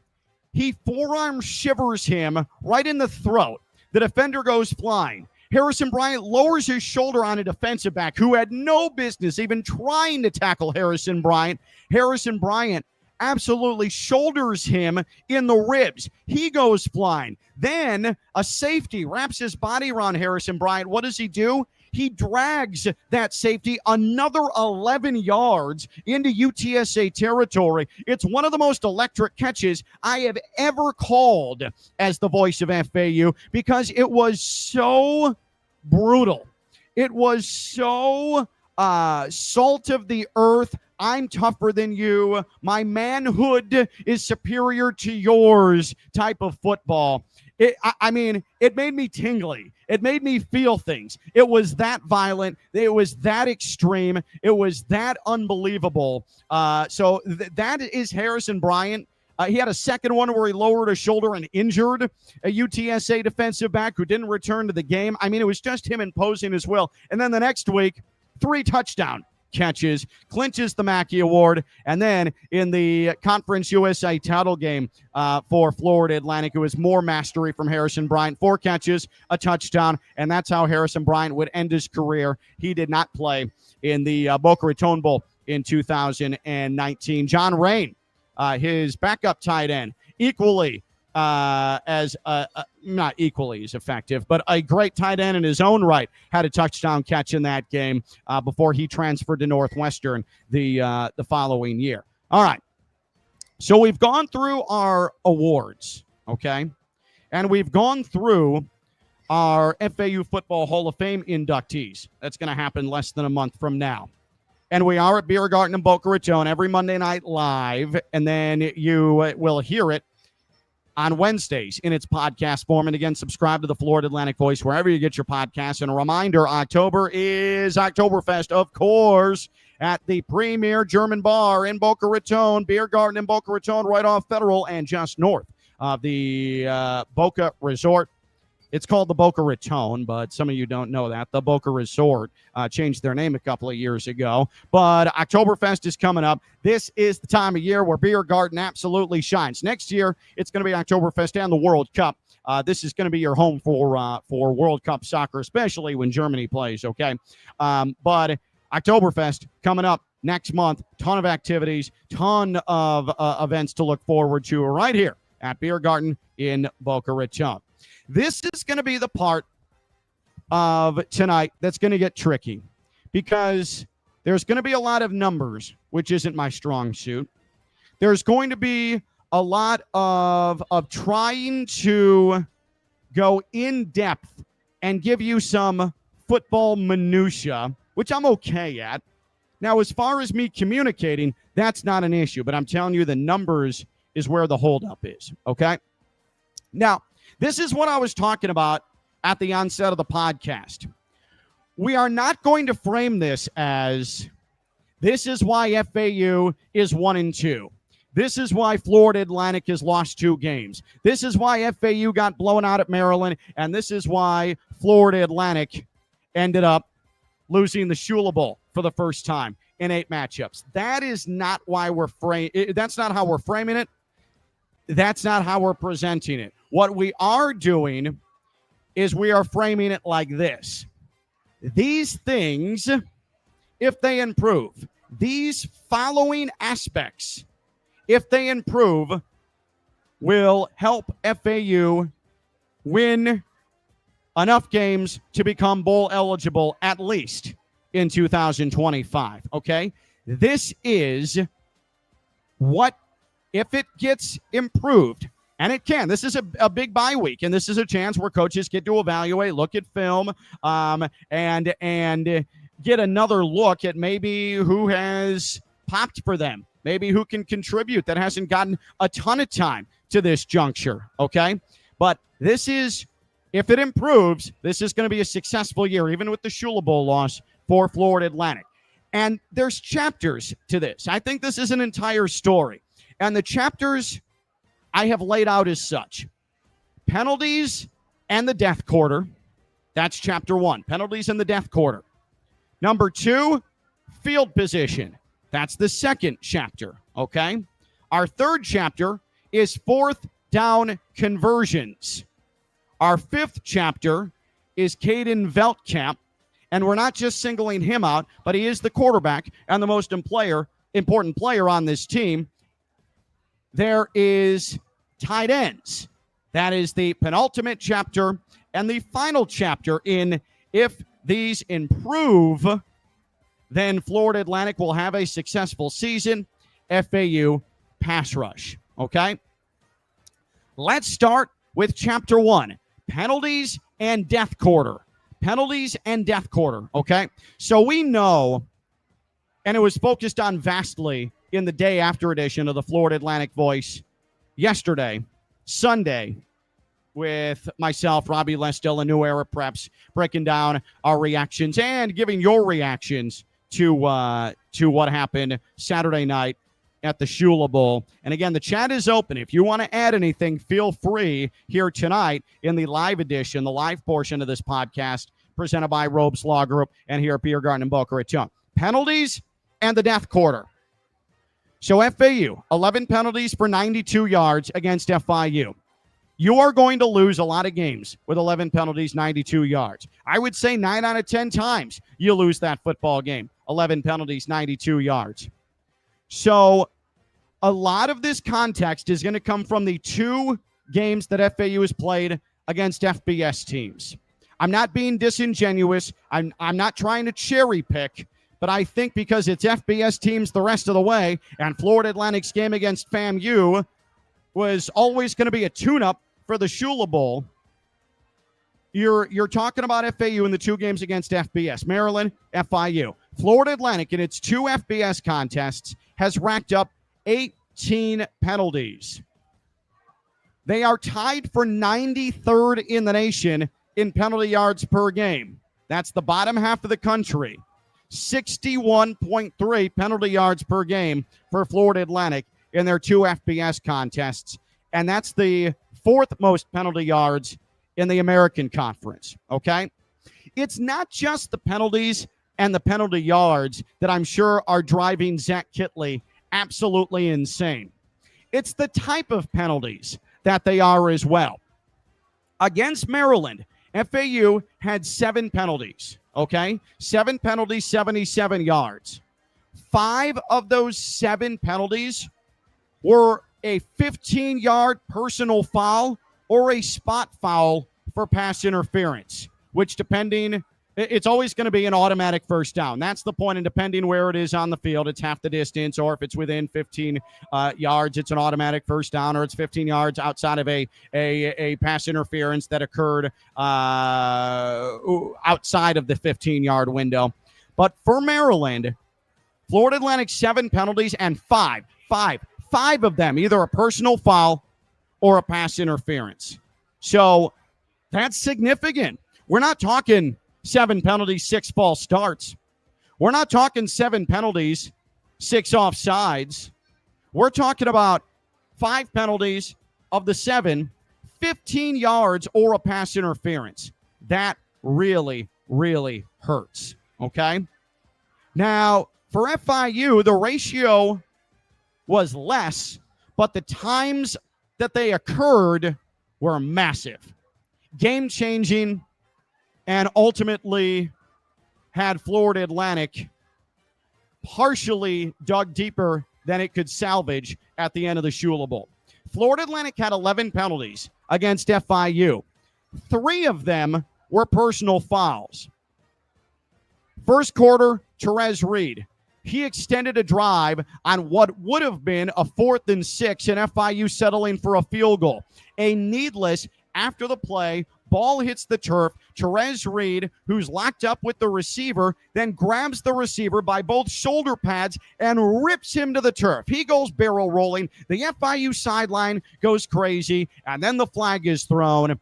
He forearm shivers him right in the throat. The defender goes flying. Harrison Bryant lowers his shoulder on a defensive back who had no business even trying to tackle Harrison Bryant. Harrison Bryant absolutely shoulders him in the ribs. He goes flying. Then a safety wraps his body around Harrison Bryant. What does he do? He drags that safety another 11 yards into UTSA territory. It's one of the most electric catches I have ever called as the voice of FAU because it was so brutal. It was so salt of the earth, I'm tougher than you, my manhood is superior to yours type of football. It made me tingly. It made me feel things. It was that violent. It was that extreme. It was that unbelievable. That is Harrison Bryant. He had a second one where he lowered his shoulder and injured a UTSA defensive back who didn't return to the game. I mean, it was just him imposing his will. And then the next week, 3 touchdown catches, clinches the Mackey Award, and then in the Conference USA title game for Florida Atlantic, it was more mastery from Harrison Bryant. 4 catches, a touchdown, and that's how Harrison Bryant would end his career. He did not play in the Boca Raton Bowl in 2019. John Rain, his backup tight end, equally not equally as effective, but a great tight end in his own right, had a touchdown catch in that game before he transferred to Northwestern the following year. All right, so we've gone through our awards, okay, and we've gone through our FAU Football Hall of Fame inductees. That's going to happen less than a month from now. And we are at Biergarten in Boca Raton every Monday night live, and then you will hear it on Wednesdays in its podcast form. And again, subscribe to the Florida Atlantic Voice wherever you get your podcasts. And a reminder, October is Oktoberfest, of course, at the premier German bar in Boca Raton, Biergarten in Boca Raton, right off Federal and just north of the Boca Resort. It's called the Boca Raton, but some of you don't know that. The Boca Resort changed their name a couple of years ago. But Oktoberfest is coming up. This is the time of year where Biergarten absolutely shines. Next year, it's going to be Oktoberfest and the World Cup. This is going to be your home for World Cup soccer, especially when Germany plays, okay? But Oktoberfest coming up next month. Ton of activities, ton of events to look forward to right here at Biergarten in Boca Raton. This is going to be the part of tonight that's going to get tricky because there's going to be a lot of numbers, which isn't my strong suit. There's going to be a lot of trying to go in depth and give you some football minutia, which I'm okay at. Now, as far as me communicating, that's not an issue, but I'm telling you the numbers is where the holdup is, okay? Now, this is what I was talking about at the onset of the podcast. We are not going to frame this as this is why FAU is 1-2. This is why Florida Atlantic has lost 2 games. This is why FAU got blown out at Maryland, and this is why Florida Atlantic ended up losing the Shula Bowl for the first time in 8 matchups. That is not why that's not how we're framing it. That's not how we're presenting it. What we are doing is we are framing it like this. These things, if they improve, these following aspects, if they improve, will help FAU win enough games to become bowl eligible at least in 2025, okay? This is what, if it gets improved, and it can. This is a big bye week, and this is a chance where coaches get to evaluate, look at film, and get another look at maybe who has popped for them, maybe who can contribute that hasn't gotten a ton of time to this juncture, okay? But this is, if it improves, this is going to be a successful year, even with the Shula Bowl loss for Florida Atlantic. And there's chapters to this. I think this is an entire story. And the chapters I have laid out as such. Penalties and the death quarter. That's chapter 1. Penalties and the death quarter. Number 2, field position. That's the second chapter, okay? Our third chapter is 4th down conversions. Our 5th chapter is Caden Veltkamp, and we're not just singling him out, but he is the quarterback and the most important player on this team. There is tight ends. That is the penultimate chapter and the final chapter in if these improve, then Florida Atlantic will have a successful season. FAU pass rush. Okay? Let's start with chapter 1, penalties and death quarter. Penalties and death quarter. Okay? So we know And it was focused on vastly in the day after edition of the Florida Atlantic Voice yesterday, Sunday, with myself, Robbie Lestill, and New Era Preps, breaking down our reactions and giving your reactions to what happened Saturday night at the Shula Bowl. And again, the chat is open. If you want to add anything, feel free here tonight in the live edition, the live portion of this podcast, presented by Robes Law Group and here at Biergarten in Boca Raton. Penalties and the death quarter. So FAU, 11 penalties for 92 yards against FIU. You are going to lose a lot of games with 11 penalties, 92 yards. I would say 9 out of 10 times you lose that football game. 11 penalties, 92 yards. So a lot of this context is going to come from the 2 games that FAU has played against FBS teams. I'm not being disingenuous. I'm not trying to cherry pick, but I think because it's FBS teams the rest of the way, and Florida Atlantic's game against FAMU was always going to be a tune-up for the Shula Bowl, you're talking about FAU in the 2 games against FBS. Maryland, FIU. Florida Atlantic in its 2 FBS contests has racked up 18 penalties. They are tied for 93rd in the nation in penalty yards per game. That's the bottom half of the country. 61.3 penalty yards per game for Florida Atlantic in their 2 FBS contests. And that's the 4th most penalty yards in the American Conference, okay? It's not just the penalties and the penalty yards that I'm sure are driving Zach Kittley absolutely insane. It's the type of penalties that they are as well. Against Maryland, FAU had 7 penalties, okay? 7 penalties, 77 yards. 5 of those 7 penalties were a 15-yard personal foul or a spot foul for pass interference, which it's always going to be an automatic first down. That's the point, and depending where it is on the field, it's half the distance, or if it's within 15 yards, it's an automatic first down, or it's 15 yards outside of a pass interference that occurred outside of the 15-yard window. But for Maryland, Florida Atlantic 7 penalties and 5 of them, either a personal foul or a pass interference. So that's significant. We're not talking 7 penalties, 6 false starts. We're not talking 7 penalties, 6 offsides. We're talking about 5 penalties of the 7, 15 yards or a pass interference. That really, really hurts, okay? Now, for FIU, the ratio was less, but the times that they occurred were massive. Game-changing, and ultimately had Florida Atlantic partially dug deeper than it could salvage at the end of the Shula Bowl. Florida Atlantic had 11 penalties against FIU. 3 of them were personal fouls. First quarter, Therese Reed. He extended a drive on what would have been a 4th and 6, and FIU settling for a field goal. A needless, after the play, ball hits the turf. Therese Reed, who's locked up with the receiver, then grabs the receiver by both shoulder pads and rips him to the turf. He goes barrel rolling. The FIU sideline goes crazy, and then the flag is thrown.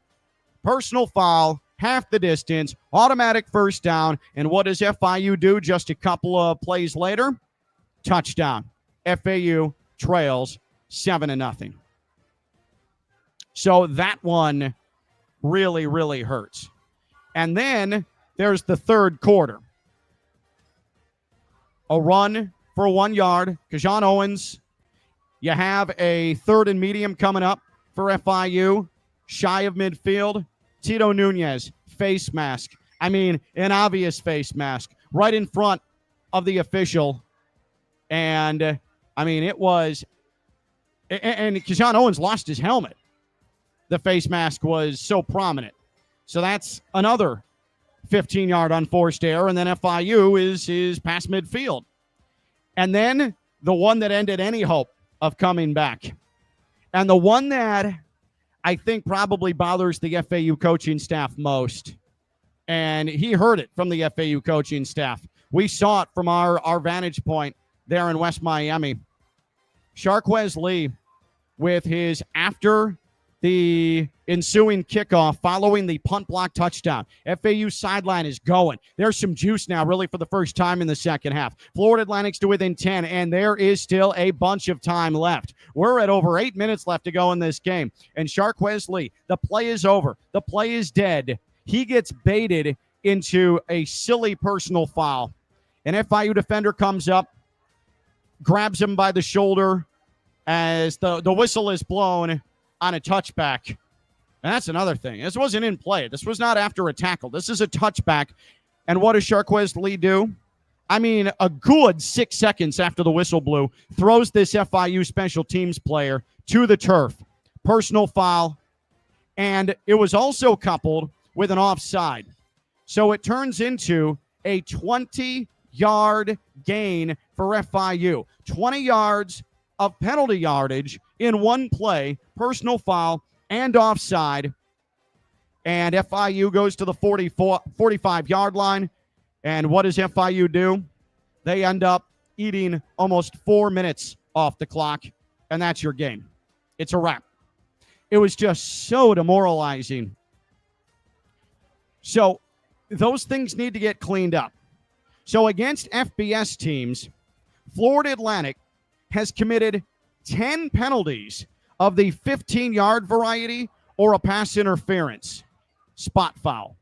Personal foul, half the distance, automatic first down. And what does FIU do just a couple of plays later? Touchdown. FAU trails 7-0. So that one really, really hurts. And then there's the third quarter. A run for 1 yard. Kajan Owens. You have a 3rd and medium coming up for FIU. Shy of midfield. Tito Nunez, face mask. I mean, an obvious face mask right in front of the official. And, I mean, it was... And Kajan Owens lost his helmet. The face mask was so prominent. So that's another 15-yard unforced error, and then FIU is past midfield. And then the one that ended any hope of coming back. And the one that I think probably bothers the FAU coaching staff most, and he heard it from the FAU coaching staff, We saw it from our vantage point there in West Miami. Sharquez Lee with his after the ensuing kickoff following the punt block touchdown. FAU sideline is going. There's some juice now, really, for the first time in the second half. Florida Atlantic's to within 10, and there is still a bunch of time left. We're at over 8 minutes left to go in this game. And Sharquez Lee, the play is over. The play is dead. He gets baited into a silly personal foul. An FIU defender comes up, grabs him by the shoulder as the whistle is blown on a touchback. And that's another thing. This wasn't in play. This was not after a tackle. This is a touchback. And what does Sharquez Lee do? I mean, a good 6 seconds after the whistle blew, throws this FIU special teams player to the turf. Personal foul. And it was also coupled with an offside. So it turns into a 20-yard gain for FIU. 20 yards of penalty yardage in one play, personal foul, and offside. And FIU goes to the 45-yard line. And what does FIU do? They end up eating almost 4 minutes off the clock, and that's your game. It's a wrap. It was just so demoralizing. So those things need to get cleaned up. So against FBS teams, Florida Atlantic has committed 10 penalties of the 15-yard variety or a pass interference spot foul.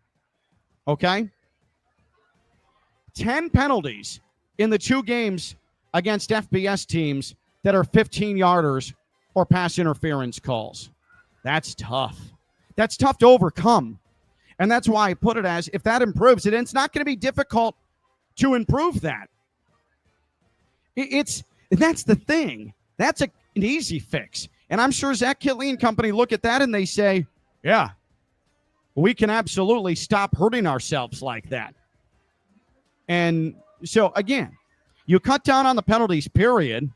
Okay? 10 penalties in the 2 games against FBS teams that are 15-yarders or pass interference calls. That's tough. That's tough to overcome. And that's why I put it as, if that improves it, and it's not going to be difficult to improve that. That's the thing. That's an easy fix. And I'm sure Zach Kitley and company look at that and they say, yeah, we can absolutely stop hurting ourselves like that. And so, again, you cut down on the penalties, period.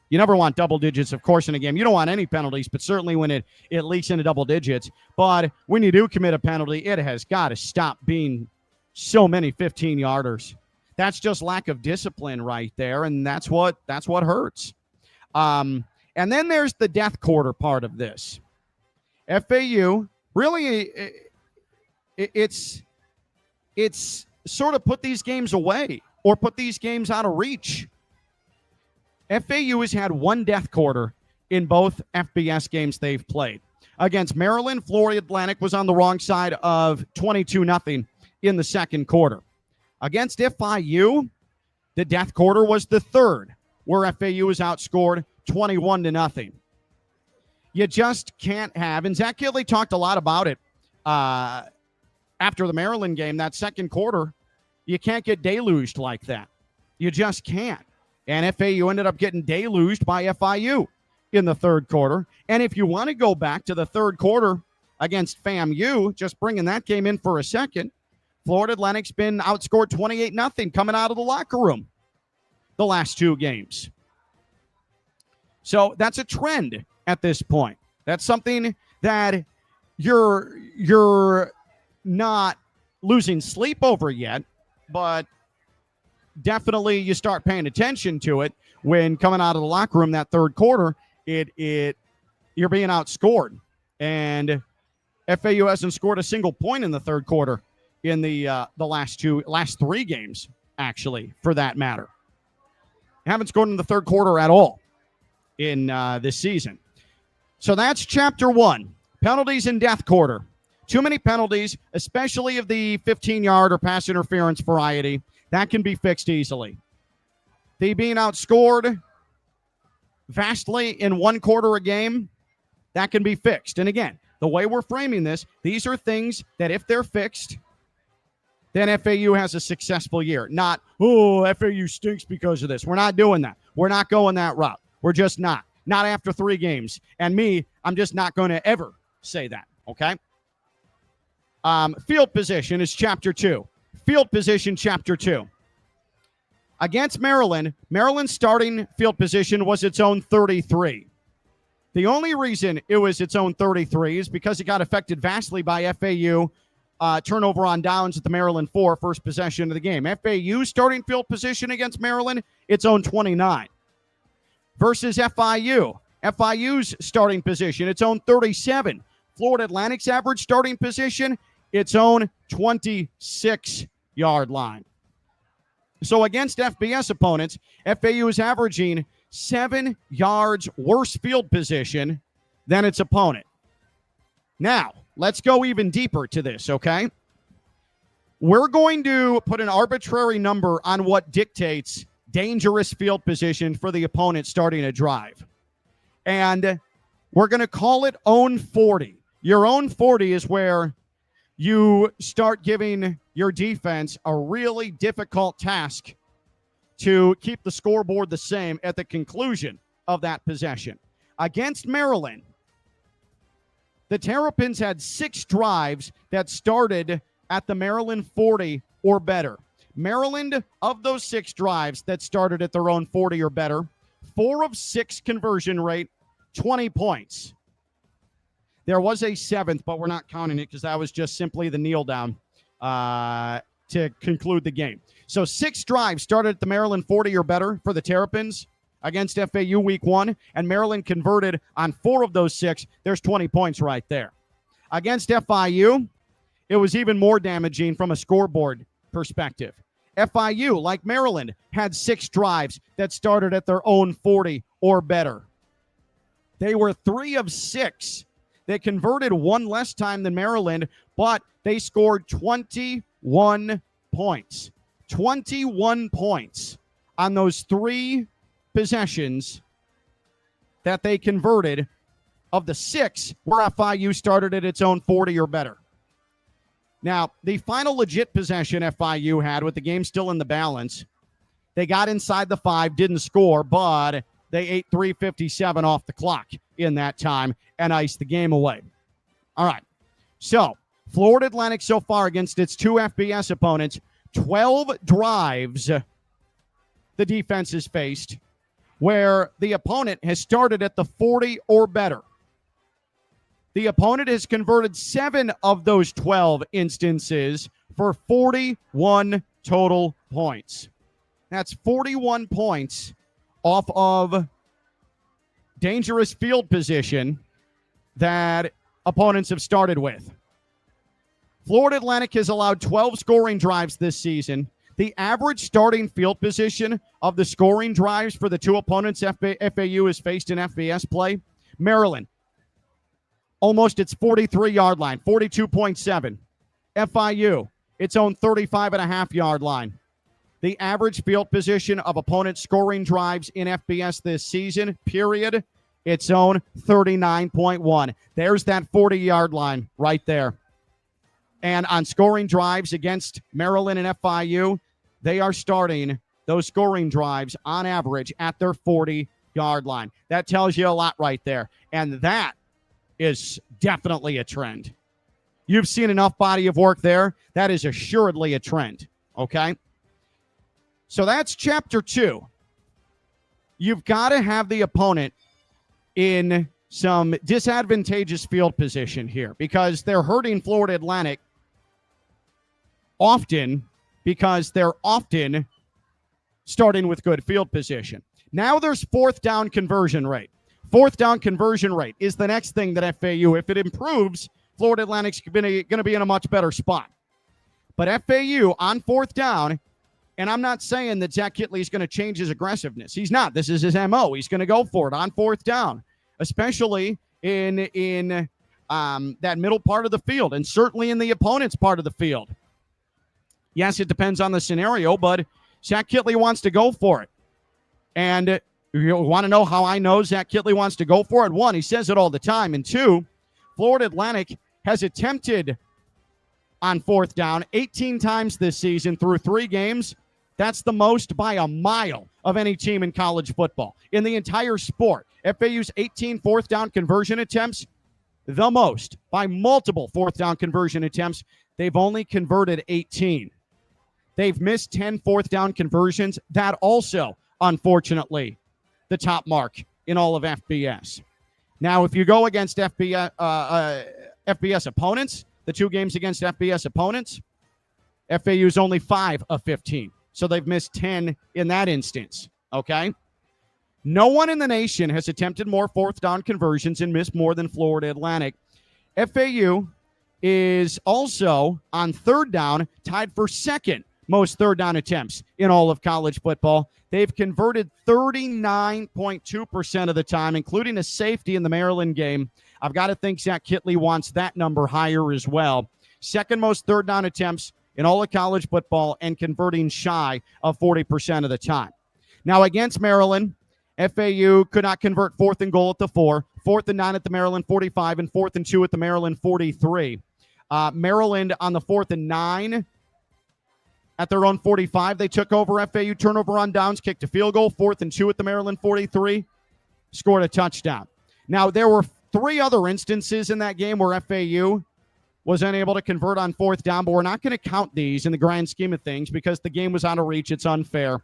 You never want double digits, of course, in a game. You don't want any penalties, but certainly when it leaks into double digits. But when you do commit a penalty, it has got to stop being so many 15-yarders. That's just lack of discipline right there, and that's what hurts. And then there's the death quarter part of this. FAU, really, it's sort of put these games away or put these games out of reach. FAU has had one death quarter in both FBS games they've played. Against Maryland, Florida Atlantic was on the wrong side of 22-0 in the second quarter. Against FIU, the death quarter was the third, where FAU was outscored 21-0. You just can't have, and Zach Kitley talked a lot about it after the Maryland game, that second quarter. You can't get deluged like that. You just can't. And FAU ended up getting deluged by FIU in the third quarter. And if you want to go back to the third quarter against FAMU, just bringing that game in for a second, Florida Atlantic's been outscored 28-0 coming out of the locker room the last 2 games. So that's a trend at this point. That's something that you're not losing sleep over yet, but definitely you start paying attention to it when coming out of the locker room that third quarter, you're being outscored. And FAU hasn't scored a single point in the third quarter in the last 3 games, actually, for that matter. Haven't scored in the third quarter at all in this season. So that's chapter 1, penalties in death quarter. Too many penalties, especially of the 15-yard or pass interference variety. That can be fixed easily. The being outscored vastly in one quarter a game, that can be fixed. And again, the way we're framing this, these are things that if they're fixed, then FAU has a successful year. Not, oh, FAU stinks because of this. We're not doing that. We're not going that route. We're just not. Not after 3 games. And I'm just not going to ever say that, okay? Field position is chapter 2. Field position, chapter 2. Against Maryland, Maryland's starting field position was its own 33. The only reason it was its own 33 is because it got affected vastly by FAU turnover on downs at the Maryland 4, first possession of the game. FAU starting field position against Maryland, its own 29. Versus FIU. FIU's starting position, its own 37. Florida Atlantic's average starting position, its own 26-yard line. So against FBS opponents, FAU is averaging 7 yards worse field position than its opponent. Now, let's go even deeper to this, okay? We're going to put an arbitrary number on what dictates dangerous field position for the opponent starting a drive. And we're going to call it own 40. Your own 40 is where you start giving your defense a really difficult task to keep the scoreboard the same at the conclusion of that possession. Against Maryland, the Terrapins had 6 drives that started at the Maryland 40 or better. Maryland, of those 6 drives that started at their own 40 or better, 4 of 6 conversion rate, 20 points. There was a 7th, but we're not counting it because that was just simply the kneel down to conclude the game. So 6 drives started at the Maryland 40 or better for the Terrapins against FAU week 1, and Maryland converted on 4 of those 6. There's 20 points right there. Against FIU, it was even more damaging from a scoreboard perspective. FIU, like Maryland, had 6 drives that started at their own 40 or better. They were 3 of 6. They converted 1 less time than Maryland, but they scored 21 points. 21 points on those 3 possessions that they converted. Of the 6 where FIU started at its own 40 or better. Now, the final legit possession FIU had with the game still in the balance, they got inside the 5, didn't score, but they ate 3:57 off the clock in that time and iced the game away. All right, so Florida Atlantic so far against its 2 FBS opponents, 12 drives the defense has faced where the opponent has started at the 40 or better. The opponent has converted 7 of those 12 instances for 41 total points. That's 41 points off of dangerous field position that opponents have started with. Florida Atlantic has allowed 12 scoring drives this season. The average starting field position of the scoring drives for the 2 opponents FAU has faced in FBS play, Maryland, almost its 43-yard line, 42.7. FIU, its own 35.5-yard line. The average field position of opponent scoring drives in FBS this season, period, its own 39.1. There's that 40-yard line right there. And on scoring drives against Maryland and FIU, they are starting those scoring drives on average at their 40-yard line. That tells you a lot right there. And that is definitely a trend. You've seen enough body of work there. That is assuredly a trend, okay? So that's chapter 2. You've got to have the opponent in some disadvantageous field position here because they're hurting Florida Atlantic often because they're often starting with good field position. Now there's 4th down conversion rate. 4th down conversion rate is the next thing that FAU, if it improves, Florida Atlantic's going to be in a much better spot. But FAU on 4th down, and I'm not saying that Zach Kitley's going to change his aggressiveness. He's not. This is his MO. He's going to go for it on 4th down, especially in that middle part of the field and certainly in the opponent's part of the field. Yes, it depends on the scenario, but Zach Kitley wants to go for it. And you want to know how I know Zach Kitley wants to go for it? 1, he says it all the time. And 2, Florida Atlantic has attempted on 4th down 18 times this season through 3 games. That's the most by a mile of any team in college football. In the entire sport, FAU's 18 4th down conversion attempts, the most by multiple 4th down conversion attempts. They've only converted 18. They've missed 10 4th down conversions. That also, unfortunately, the top mark in all of FBS. Now, if you go against FBS opponents, the 2 games against FBS opponents, FAU's only 5 of 15. So they've missed 10 in that instance, okay? No one in the nation has attempted more fourth down conversions and missed more than Florida Atlantic. FAU is also on third down, tied for second most third down attempts in all of college football. They've converted 39.2% of the time, including a safety in the Maryland game. I've got to think Zach Kitley wants that number higher as well. Second most third down attempts in all of college football and converting shy of 40% of the time. Now, against Maryland, FAU could not convert 4th and goal at the 4, 4th and 9 at the Maryland 45, and 4th and 2 at the Maryland 43. Maryland on the 4th and 9 at their own 45. They took over. FAU turnover on downs, kicked a field goal, 4th and 2 at the Maryland 43, scored a touchdown. Now, there were 3 other instances in that game where FAU was unable to convert on 4th down, but we're not going to count these in the grand scheme of things because the game was out of reach. It's unfair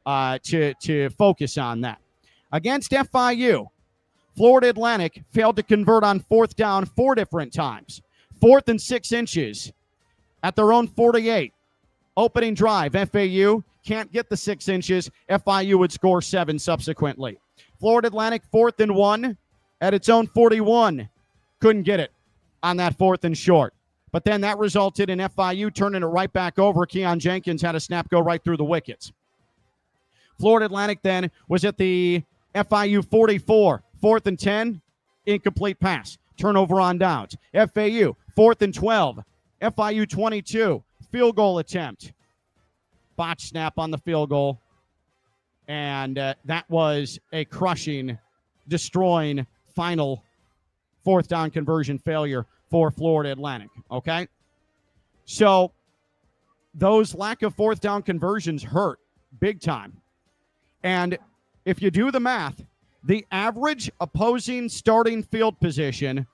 to focus on that. Against FIU, Florida Atlantic failed to convert on 4th down 4 different times. 4th and 6 inches at their own 48. Opening drive, FAU can't get the 6 inches. FIU would score 7 subsequently. Florida Atlantic 4th and 1 at its own 41. Couldn't get it on that 4th and short. But then that resulted in FIU turning it right back over. Keon Jenkins had a snap go right through the wickets. Florida Atlantic then was at the FIU 44. 4th and 10, incomplete pass. Turnover on downs. FAU, 4th and 12. FIU 22, field goal attempt. Botch snap on the field goal. And that was a crushing, destroying final 4th down conversion failure for Florida Atlantic, okay? So those lack of 4th down conversions hurt big time. And if you do the math, the average opposing starting field position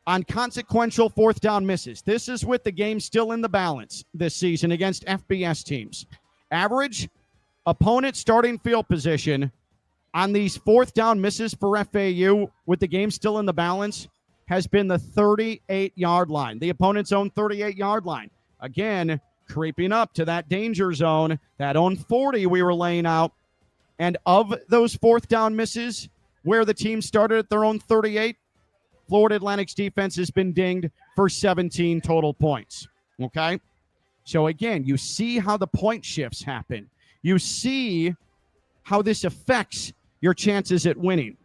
on consequential 4th down misses, this is with the game still in the balance this season against FBS teams. Average opponent starting field position on these 4th down misses for FAU with the game still in the balance has been the 38-yard line, the opponent's own 38-yard line. Again, creeping up to that danger zone, that own 40 we were laying out. And of those 4th down misses where the team started at their own 38, Florida Atlantic's defense has been dinged for 17 total points, okay? So, again, you see how the point shifts happen. You see how this affects your chances at winning.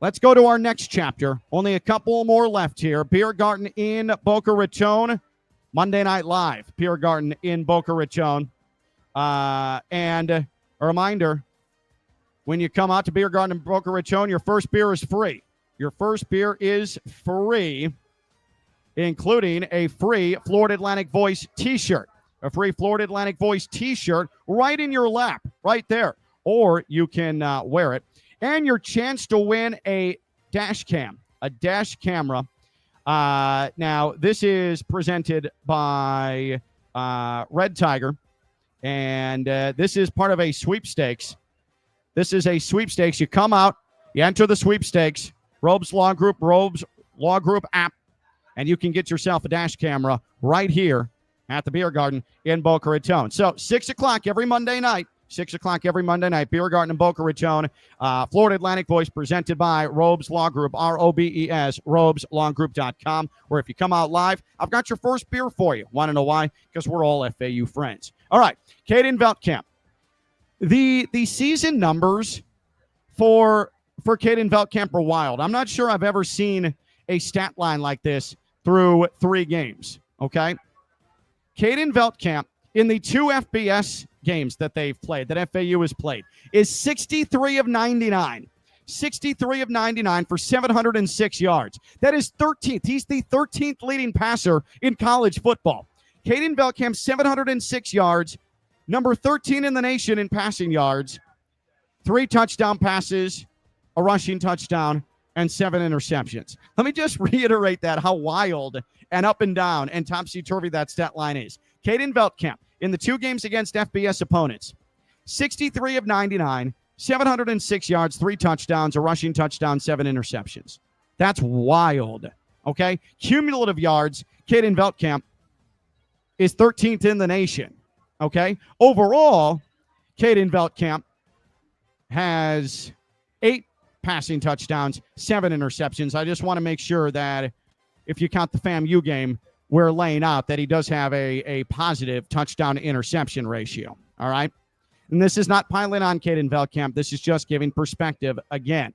Let's go to our next chapter. Only a couple more left here. Biergarten in Boca Raton. Monday Night Live. Biergarten in Boca Raton. And a reminder, when you come out to Biergarten in Boca Raton, your first beer is free. Your first beer is free, including a free Florida Atlantic Voice t-shirt. A free Florida Atlantic Voice t-shirt right in your lap, right there. Or you can wear it. And your chance to win a dash cam, a dash camera. Now, this is presented by Red Tiger. And this is part of a sweepstakes. This is a sweepstakes. You come out, you enter the sweepstakes, Robes Law Group app, and you can get yourself a dash camera right here at the Biergarten in Boca Raton. So 6 o'clock every Monday night, Biergarten in Boca Raton. Florida Atlantic Voice presented by Robes Law Group, ROBES, robeslawgroup.com, where if you come out live, I've got your first beer for you. Want to know why? Because we're all FAU friends. All right, Caden Veltkamp. The season numbers for Caden Veltkamp are wild. I'm not sure I've ever seen a stat line like this through 3 games, okay? Caden Veltkamp, in the 2 FBS games that they've played, that FAU has played, is 63 of 99. 63 of 99 for 706 yards. That is 13th. He's the 13th leading passer in college football. Caden Veltkamp, 706 yards, number 13 in the nation in passing yards, 3 touchdown passes, a rushing touchdown, and 7 interceptions. Let me just reiterate that, how wild and up and down and topsy-turvy that stat line is. Caden Veltkamp, in the 2 games against FBS opponents, 63 of 99, 706 yards, 3 touchdowns, a rushing touchdown, 7 interceptions. That's wild. Okay? Cumulative yards, Caden Veltkamp is 13th in the nation. Okay? Overall, Caden Veltkamp has 8 passing touchdowns, 7 interceptions. I just want to make sure that if you count the FAMU game, we're laying out that he does have a positive touchdown to interception ratio. All right? And this is not piling on Caden Veltkamp. This is just giving perspective again.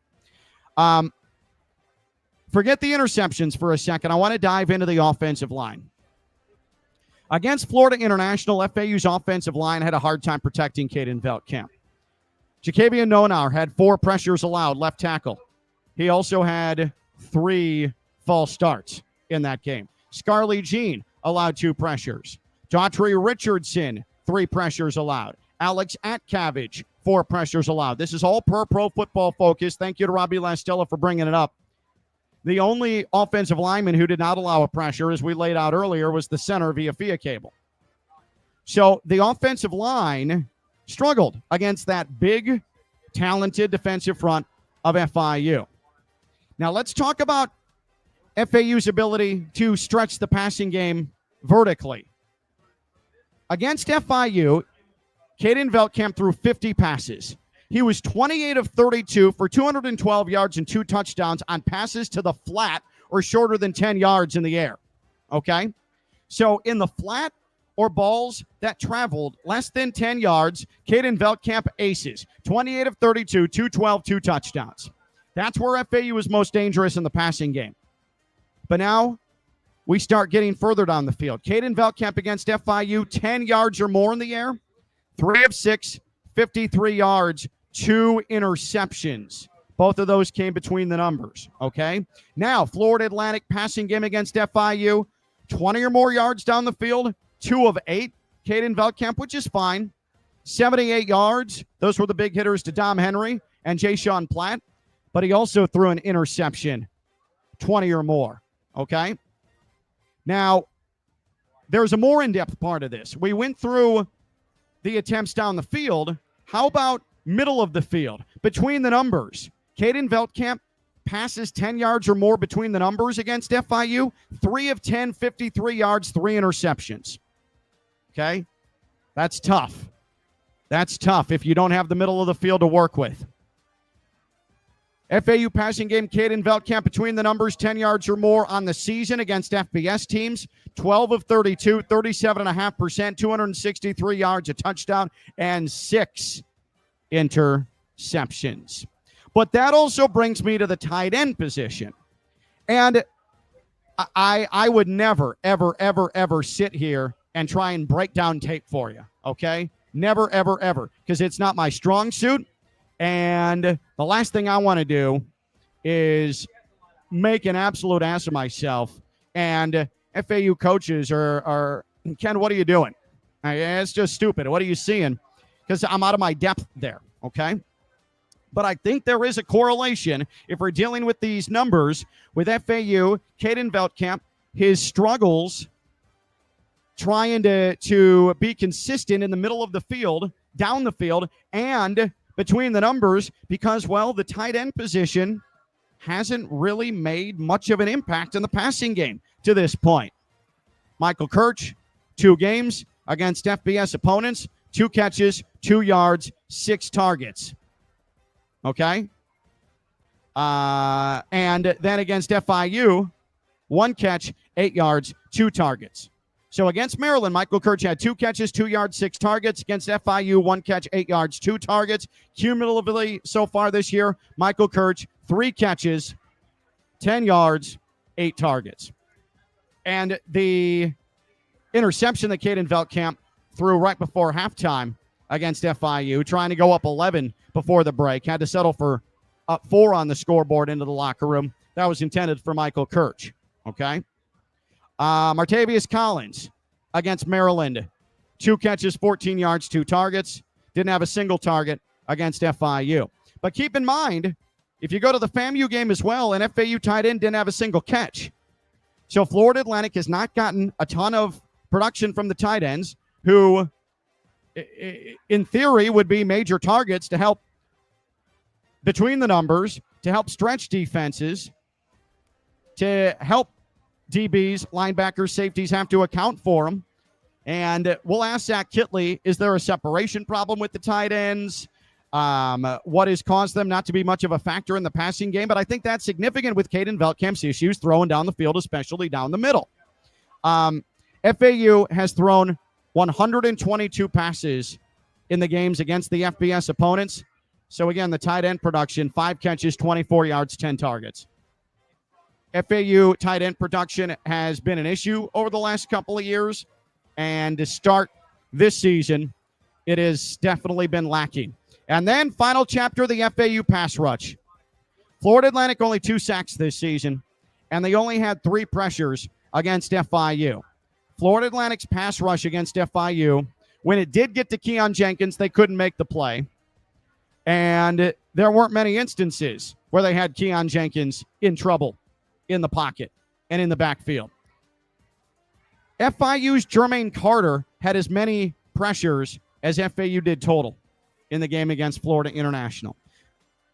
Forget the interceptions for a second. I want to dive into the offensive line. Against Florida International, FAU's offensive line had a hard time protecting Caden Veltkamp. Jacavian Nonar had 4 pressures allowed, left tackle. He also had 3 false starts in that game. Scarlett Jean allowed 2 pressures. Daughtry Richardson, 3 pressures allowed. Alex Atcavage, 4 pressures allowed. This is all per Pro Football Focus. Thank you to Robbie Lastella for bringing it up. The only offensive lineman who did not allow a pressure, as we laid out earlier, was the center via Cable. So the offensive line struggled against that big, talented defensive front of FIU. Now let's talk about FAU's ability to stretch the passing game vertically. Against FIU, Caden Veltkamp threw 50 passes. He was 28 of 32 for 212 yards and 2 touchdowns on passes to the flat or shorter than 10 yards in the air. Okay? So in the flat or balls that traveled less than 10 yards, Caden Veltkamp aces. 28 of 32, 212, 2 touchdowns. That's where FAU was most dangerous in the passing game. But now we start getting further down the field. Caden Veltkamp against FIU, 10 yards or more in the air. 3 of 6, 53 yards, 2 interceptions. Both of those came between the numbers, okay? Now, Florida Atlantic passing game against FIU, 20 or more yards down the field, 2 of 8. Caden Veltkamp, which is fine. 78 yards. Those were the big hitters to Dom Henry and Jay-Sean Platt. But he also threw an interception, 20 or more, okay? Now, there's a more in-depth part of this. We went through the attempts down the field. How about middle of the field? Between the numbers, Caden Veltkamp passes 10 yards or more between the numbers against FIU. 3 of 10, 53 yards, 3 interceptions. Okay? That's tough. That's tough if you don't have the middle of the field to work with. FAU passing game, Caden Veltkamp between the numbers, 10 yards or more on the season against FBS teams. 12 of 32, 37.5%, 263 yards, a touchdown, and 6 interceptions. But that also brings me to the tight end position. And I would never, ever, ever, ever sit here and try and break down tape for you, okay? Never, ever, ever, because it's not my strong suit. And the last thing I want to do is make an absolute ass of myself. And FAU coaches are Ken, what are you doing? It's just stupid. What are you seeing? Because I'm out of my depth there, okay? But I think there is a correlation if we're dealing with these numbers with FAU, Caden Veltkamp, his struggles trying to be consistent in the middle of the field, down the field, and between the numbers because, well, the tight end position hasn't really made much of an impact in the passing game to this point. Michael Kirch, 2 games against FBS opponents, 2 catches, 2 yards, 6 targets. Okay? And then against FIU, 1 catch, 8 yards, 2 targets. So against Maryland, Michael Kirch had 2 catches, 2 yards, 6 targets. Against FIU, 1 catch, 8 yards, 2 targets. Cumulatively so far this year, Michael Kirch, 3 catches, 10 yards, 8 targets. And the interception that Caden Veltkamp threw right before halftime against FIU, trying to go up 11 before the break, had to settle for up 4 on the scoreboard into the locker room. That was intended for Michael Kirch, okay? Martavius Collins against Maryland, 2 catches, 14 yards, 2 targets. Didn't have a single target against FIU. But keep in mind, if you go to the FAMU game as well, an FAU tight end didn't have a single catch. So Florida Atlantic has not gotten a ton of production from the tight ends who, in theory, would be major targets to help between the numbers, to help stretch defenses, to help DBs, linebackers, safeties have to account for them. And we'll ask Zach Kitley, is there a separation problem with the tight ends? What has caused them not to be much of a factor in the passing game? But I think that's significant with Caden Veltkamp's issues throwing down the field, especially down the middle. FAU has thrown 122 passes in the games against the FBS opponents. So, again, the tight end production, 5 catches, 24 yards, 10 targets. FAU tight end production has been an issue over the last couple of years. And to start this season, it has definitely been lacking. And then final chapter of the FAU pass rush. Florida Atlantic only 2 sacks this season, and they only had 3 pressures against FIU. Florida Atlantic's pass rush against FIU, when it did get to Keon Jenkins, they couldn't make the play. And there weren't many instances where they had Keon Jenkins in trouble in the pocket and in the backfield. FIU's Jermaine Carter had as many pressures as FAU did total in the game against Florida International.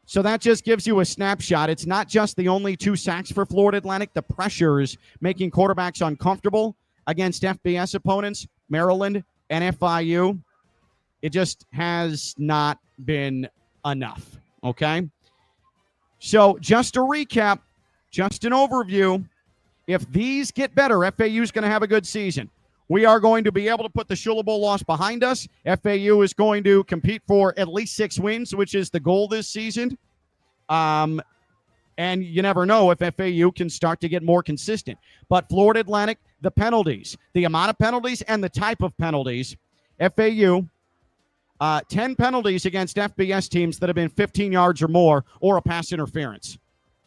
So that just gives you a snapshot. It's not just the only 2 sacks for Florida Atlantic. The pressures making quarterbacks uncomfortable against FBS opponents, Maryland and FIU. It just has not been enough, okay? So just to recap, just an overview, if these get better, FAU is going to have a good season. We are going to be able to put the Shula Bowl loss behind us. FAU is going to compete for at least 6 wins, which is the goal this season. And you never know if FAU can start to get more consistent. But Florida Atlantic, the penalties, the amount of penalties and the type of penalties, FAU, 10 penalties against FBS teams that have been 15 yards or more or a pass interference.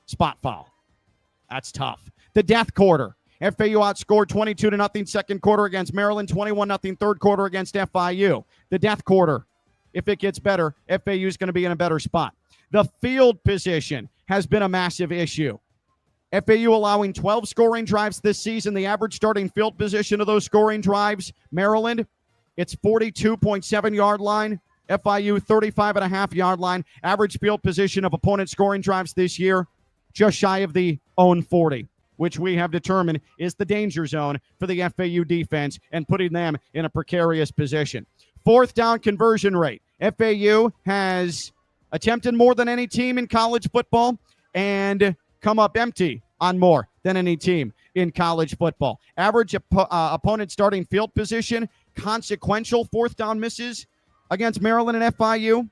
Spot foul. That's tough. The death quarter. FAU outscored 22-0 second quarter against Maryland, 21-0 third quarter against FIU. The death quarter, if it gets better, FAU is going to be in a better spot. The field position has been a massive issue. FAU allowing 12 scoring drives this season. The average starting field position of those scoring drives, Maryland, it's 42.7 yard line. FIU, 35.5 yard line. Average field position of opponent scoring drives this year, just shy of the own 40, which we have determined is the danger zone for the FAU defense and putting them in a precarious position. 4th down conversion rate. FAU has attempted more than any team in college football and come up empty on more than any team in college football. Average opponent starting field position, consequential 4th down misses against Maryland and FIU,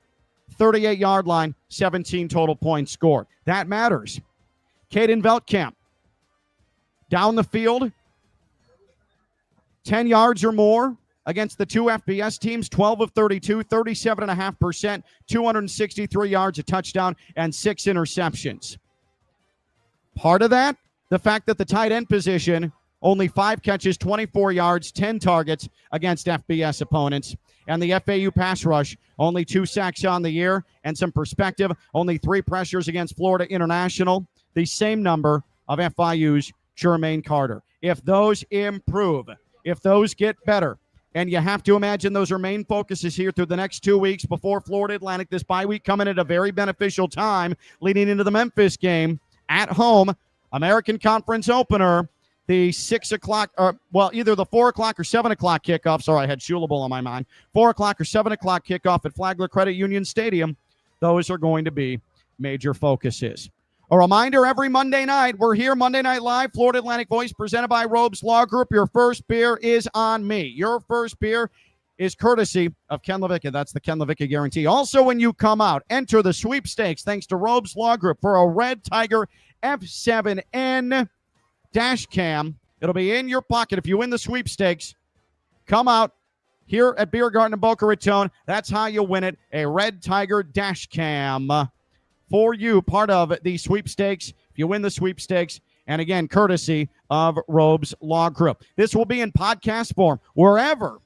38 yard line, 17 total points scored. That matters. Caden Veltkamp, down the field, 10 yards or more against the 2 FBS teams, 12 of 32, 37.5%, 263 yards, a touchdown, and 6 interceptions. Part of that, the fact that the tight end position, only 5 catches, 24 yards, 10 targets against FBS opponents. And the FAU pass rush, only 2 sacks on the year. And some perspective, only 3 pressures against Florida International. The same number of FIU's Jermaine Carter. If those improve, if those get better, and you have to imagine those are main focuses here through the next 2 weeks before Florida Atlantic, this bye week coming at a very beneficial time leading into the Memphis game at home, American Conference opener, the 6 o'clock, either the 4 o'clock or 7 o'clock kickoff. Sorry, I had Shula Bowl on my mind. 4 o'clock or 7 o'clock kickoff at Flagler Credit Union Stadium. Those are going to be major focuses. A reminder, every Monday night, we're here Monday Night Live, Florida Atlantic Voice, presented by Robes Law Group. Your first beer is on me. Your first beer is courtesy of Ken LaVicka. That's the Ken LaVicka guarantee. Also, when you come out, enter the sweepstakes thanks to Robes Law Group for a Red Tiger F7N dash cam. It'll be in your pocket if you win the sweepstakes. Come out here at Biergarten in Boca Raton. That's how you win it, a Red Tiger dash cam for you, part of the sweepstakes. If you win the sweepstakes, and again, courtesy of Robes Law Group. This will be in podcast form wherever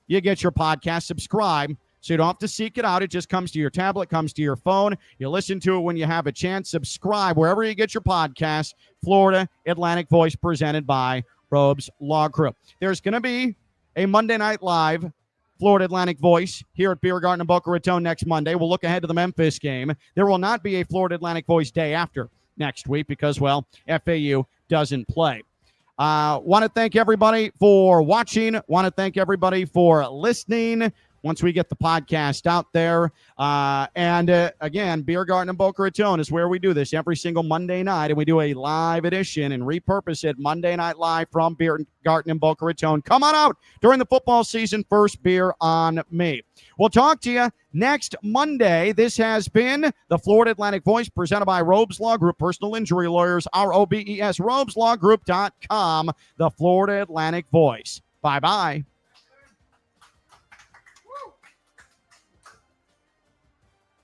you get your podcast. Subscribe so you don't have to seek it out. It just comes to your tablet, comes to your phone. You listen to it when you have a chance. Subscribe wherever you get your podcast. Florida Atlantic Voice, presented by Robes Law Group. There's going to be a Monday Night Live Florida Atlantic Voice here at Biergarten in Boca Raton next Monday. We'll look ahead to the Memphis game. There will not be a Florida Atlantic Voice day after next week because, well, FAU doesn't play. Want to thank everybody for watching. Want to thank everybody for listening once we get the podcast out there. Again, Biergarten in Boca Raton is where we do this every single Monday night, and we do a live edition and repurpose it Monday Night Live from Biergarten in Boca Raton. Come on out during the football season. First beer on me. We'll talk to you next Monday. This has been the Florida Atlantic Voice presented by Robes Law Group, personal injury lawyers, ROBES, robeslawgroup.com, the Florida Atlantic Voice. Bye-bye.